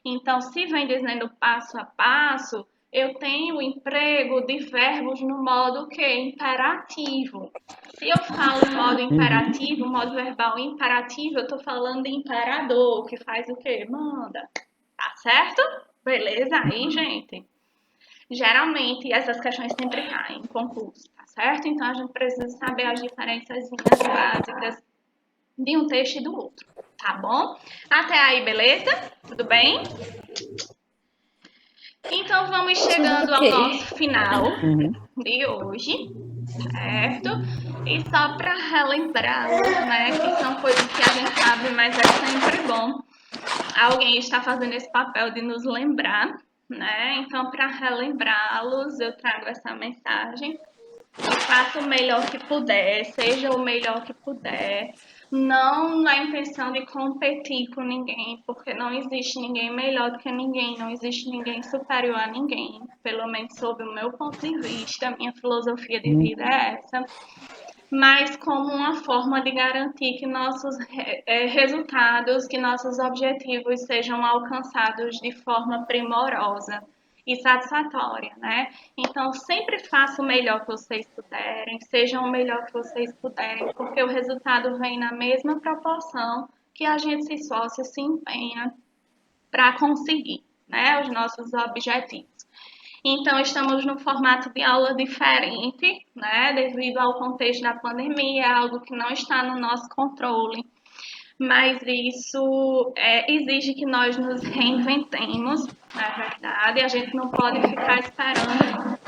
Então, se vem dizendo passo a passo, eu tenho emprego de verbos no modo imperativo. Se eu falo em modo imperativo, modo verbal imperativo, eu estou falando de imperador, que faz o quê? Manda. Tá certo? Beleza aí, gente? Geralmente, essas questões sempre caem em concurso, tá certo? Então, a gente precisa saber as diferenças básicas de um texto e do outro, tá bom? Até aí, beleza? Tudo bem? Então, vamos chegando ao nosso final de hoje, certo? E só para relembrar, né, que são coisas que a gente sabe, mas é sempre bom alguém estar fazendo esse papel de nos lembrar, né? Então, para relembrá-los, eu trago essa mensagem. Faça o melhor que puder, seja o melhor que puder. Não na intenção de competir com ninguém, porque não existe ninguém melhor do que ninguém, não existe ninguém superior a ninguém. Pelo menos sob o meu ponto de vista, a minha filosofia de vida é essa. Mas como uma forma de garantir que nossos resultados, que nossos objetivos sejam alcançados de forma primorosa e satisfatória, né? Então, sempre faça o melhor que vocês puderem, sejam o melhor que vocês puderem, porque o resultado vem na mesma proporção que a gente se esforça e se empenha para conseguir, né, os nossos objetivos. Então, estamos num formato de aula diferente, né, devido ao contexto da pandemia, algo que não está no nosso controle, mas isso exige que nós nos reinventemos, na verdade, a gente não pode ficar esperando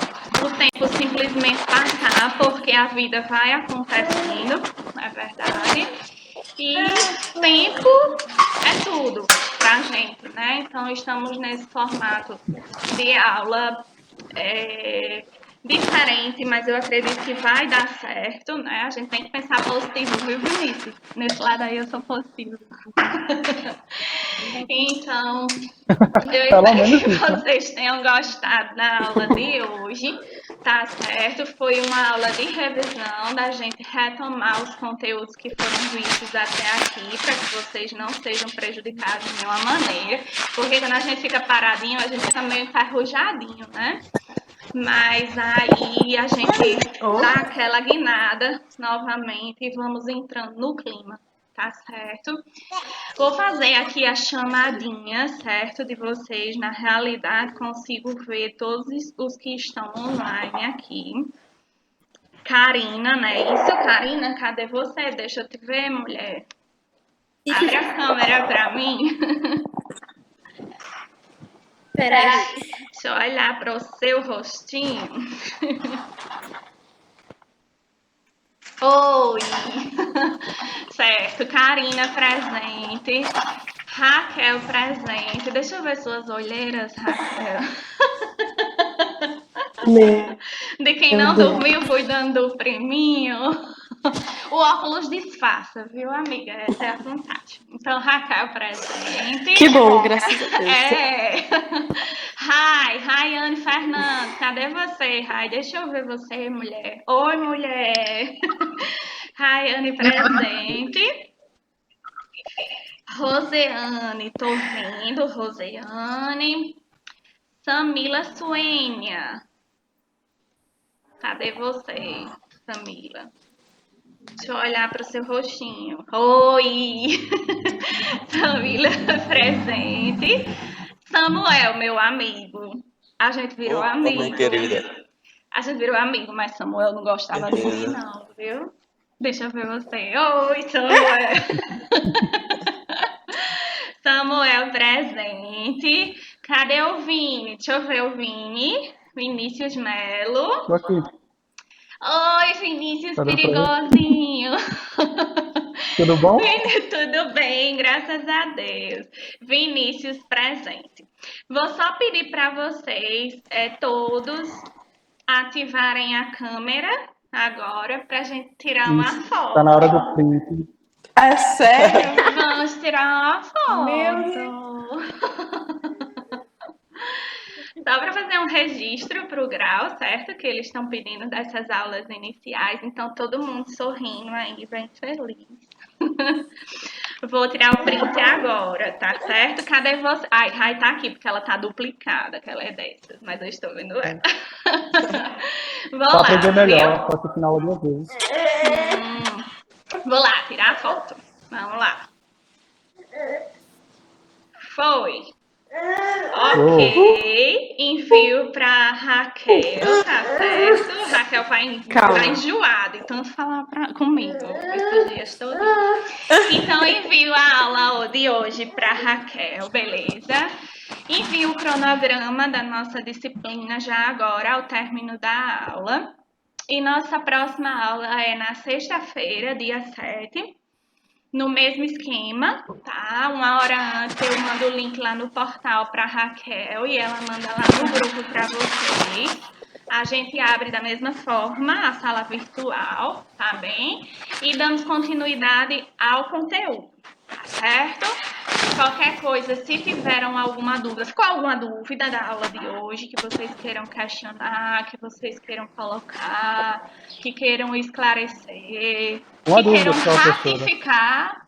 o tempo simplesmente passar, porque a vida vai acontecendo, não é verdade? E tempo é tudo pra gente, né? Então, estamos nesse formato de aula diferente, mas eu acredito que vai dar certo, né? A gente tem que pensar positivo, viu, Vinícius? Nesse lado aí eu sou positivo. Então, eu Pelo espero menos que isso, né? vocês tenham gostado da aula de hoje, tá certo? Foi uma aula de revisão, da gente retomar os conteúdos que foram vistos até aqui, para que vocês não sejam prejudicados de nenhuma maneira, porque quando a gente fica paradinho, a gente fica meio enferrujadinho, né? Mas aí a gente dá aquela guinada novamente e vamos entrando no clima, tá certo? Vou fazer aqui a chamadinha, certo, de vocês. Na realidade, consigo ver todos os que estão online aqui. Karina, né? Isso, Karina, cadê você? Deixa eu te ver, mulher. Abre a câmera pra mim. Peraí. Deixa eu olhar para o seu rostinho. Oi! Certo, Karina presente. Raquel presente. Deixa eu ver suas olheiras, Raquel. De quem não dormiu cuidando do priminho. O óculos disfarça, viu, amiga? Essa é a vontade. Então, Raquel presente. Que bom, graças a Deus. É. Raiane Fernandes, cadê você, Rai? Deixa eu ver você, mulher. Oi, mulher. Raiane presente. Roseane, tô vendo, Roseane. Samila Suênia. Cadê você, Samila? Deixa eu olhar para o seu rostinho. Oi! Samila presente. Samuel, meu amigo. A gente virou amigo. Minha querida. A gente virou amigo, mas Samuel não gostava de mim, não, viu? Deixa eu ver você. Oi, Samuel. Samuel presente. Cadê o Vini? Deixa eu ver o Vini. Vinícius Melo. Tô aqui. Oi, Vinícius Tá dando pra ver? perigosinho. Tudo bom? Tudo bem, graças a Deus. Vinícius presente. Vou só pedir para vocês todos ativarem a câmera agora para a gente tirar uma Isso. foto. Tá na hora do print. É sério? Vamos tirar uma foto. Meu Só para fazer um registro para o grau, certo? Que eles estão pedindo dessas aulas iniciais. Então, todo mundo sorrindo aí, bem feliz. Vou tirar o print agora, tá certo? Cadê você? Ai, Rai tá aqui, porque ela tá duplicada, que ela é dessas. Mas eu estou vendo ela. Vou Pra lá, aprender viu? melhor, faço o final duas vezes. Vou lá, tirar a foto. Vamos lá. Foi. Ok, envio para Raquel, tá certo? Raquel vai enjoada, então falar comigo esses dias todos. Então, envio a aula de hoje para Raquel, beleza? Envio o cronograma da nossa disciplina já agora, ao término da aula. E nossa próxima aula é na sexta-feira, dia 7. No mesmo esquema, tá? Uma hora antes eu mando o link lá no portal para Raquel e ela manda lá no grupo para vocês. A gente abre da mesma forma a sala virtual, tá bem? E damos continuidade ao conteúdo, tá certo? Qualquer coisa, se tiveram alguma dúvida, ficou alguma dúvida da aula de hoje que vocês queiram questionar, que vocês queiram colocar, que queiram esclarecer, Uma que dúvida queiram só, professora. ratificar,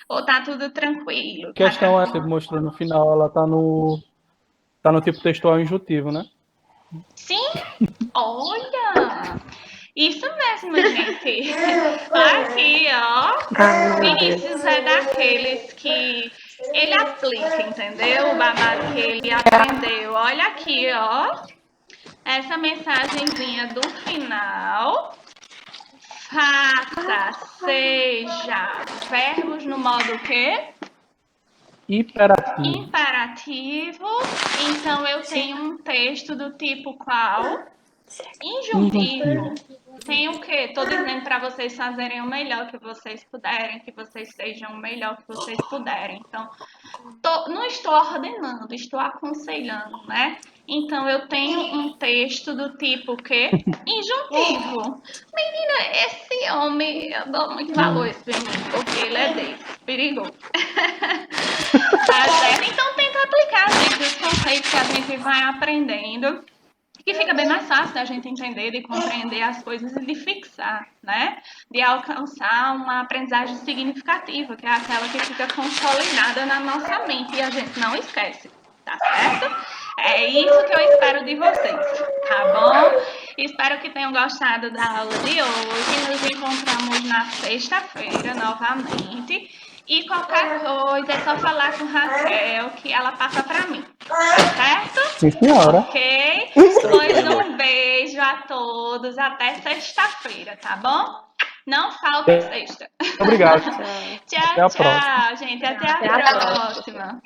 ou tá tudo tranquilo? A questão é, você mostrou no final, ela tá no tipo textual injuntivo, né? Sim, olha! Isso mesmo, gente. Aqui, ó. Vinícius é daqueles que ele aplica, entendeu? O babado que ele aprendeu. Olha aqui, ó. Essa mensagenzinha do final. Faça, seja. Verbos no modo quê? Hiperativo. Imperativo, então eu tenho um texto do tipo qual? Injuntivo. Tem o quê? Estou dizendo para vocês fazerem o melhor que vocês puderem, que vocês sejam o melhor que vocês puderem. Então, não estou ordenando, estou aconselhando, né? Então, eu tenho um texto do tipo quê? Injuntivo. Menina, esse homem, eu dou muito valor a esse menino, porque ele é desse, perigoso. Tá certo? Então, tenta aplicar, gente, os conceitos que a gente vai aprendendo, que fica bem mais fácil da gente entender, de compreender as coisas e de fixar, né? De alcançar uma aprendizagem significativa, que é aquela que fica consolidada na nossa mente e a gente não esquece, tá certo? É isso que eu espero de vocês, tá bom? Espero que tenham gostado da aula de hoje. Nos encontramos na sexta-feira novamente. E qualquer coisa é só falar com Raquel que ela passa para mim, tá certo? Sim, senhora. Ok? Pois um beijo a todos. Até sexta-feira, tá bom? Não falta sexta. Obrigado. Tchau, Até a próxima. tchau, gente. Até a próxima.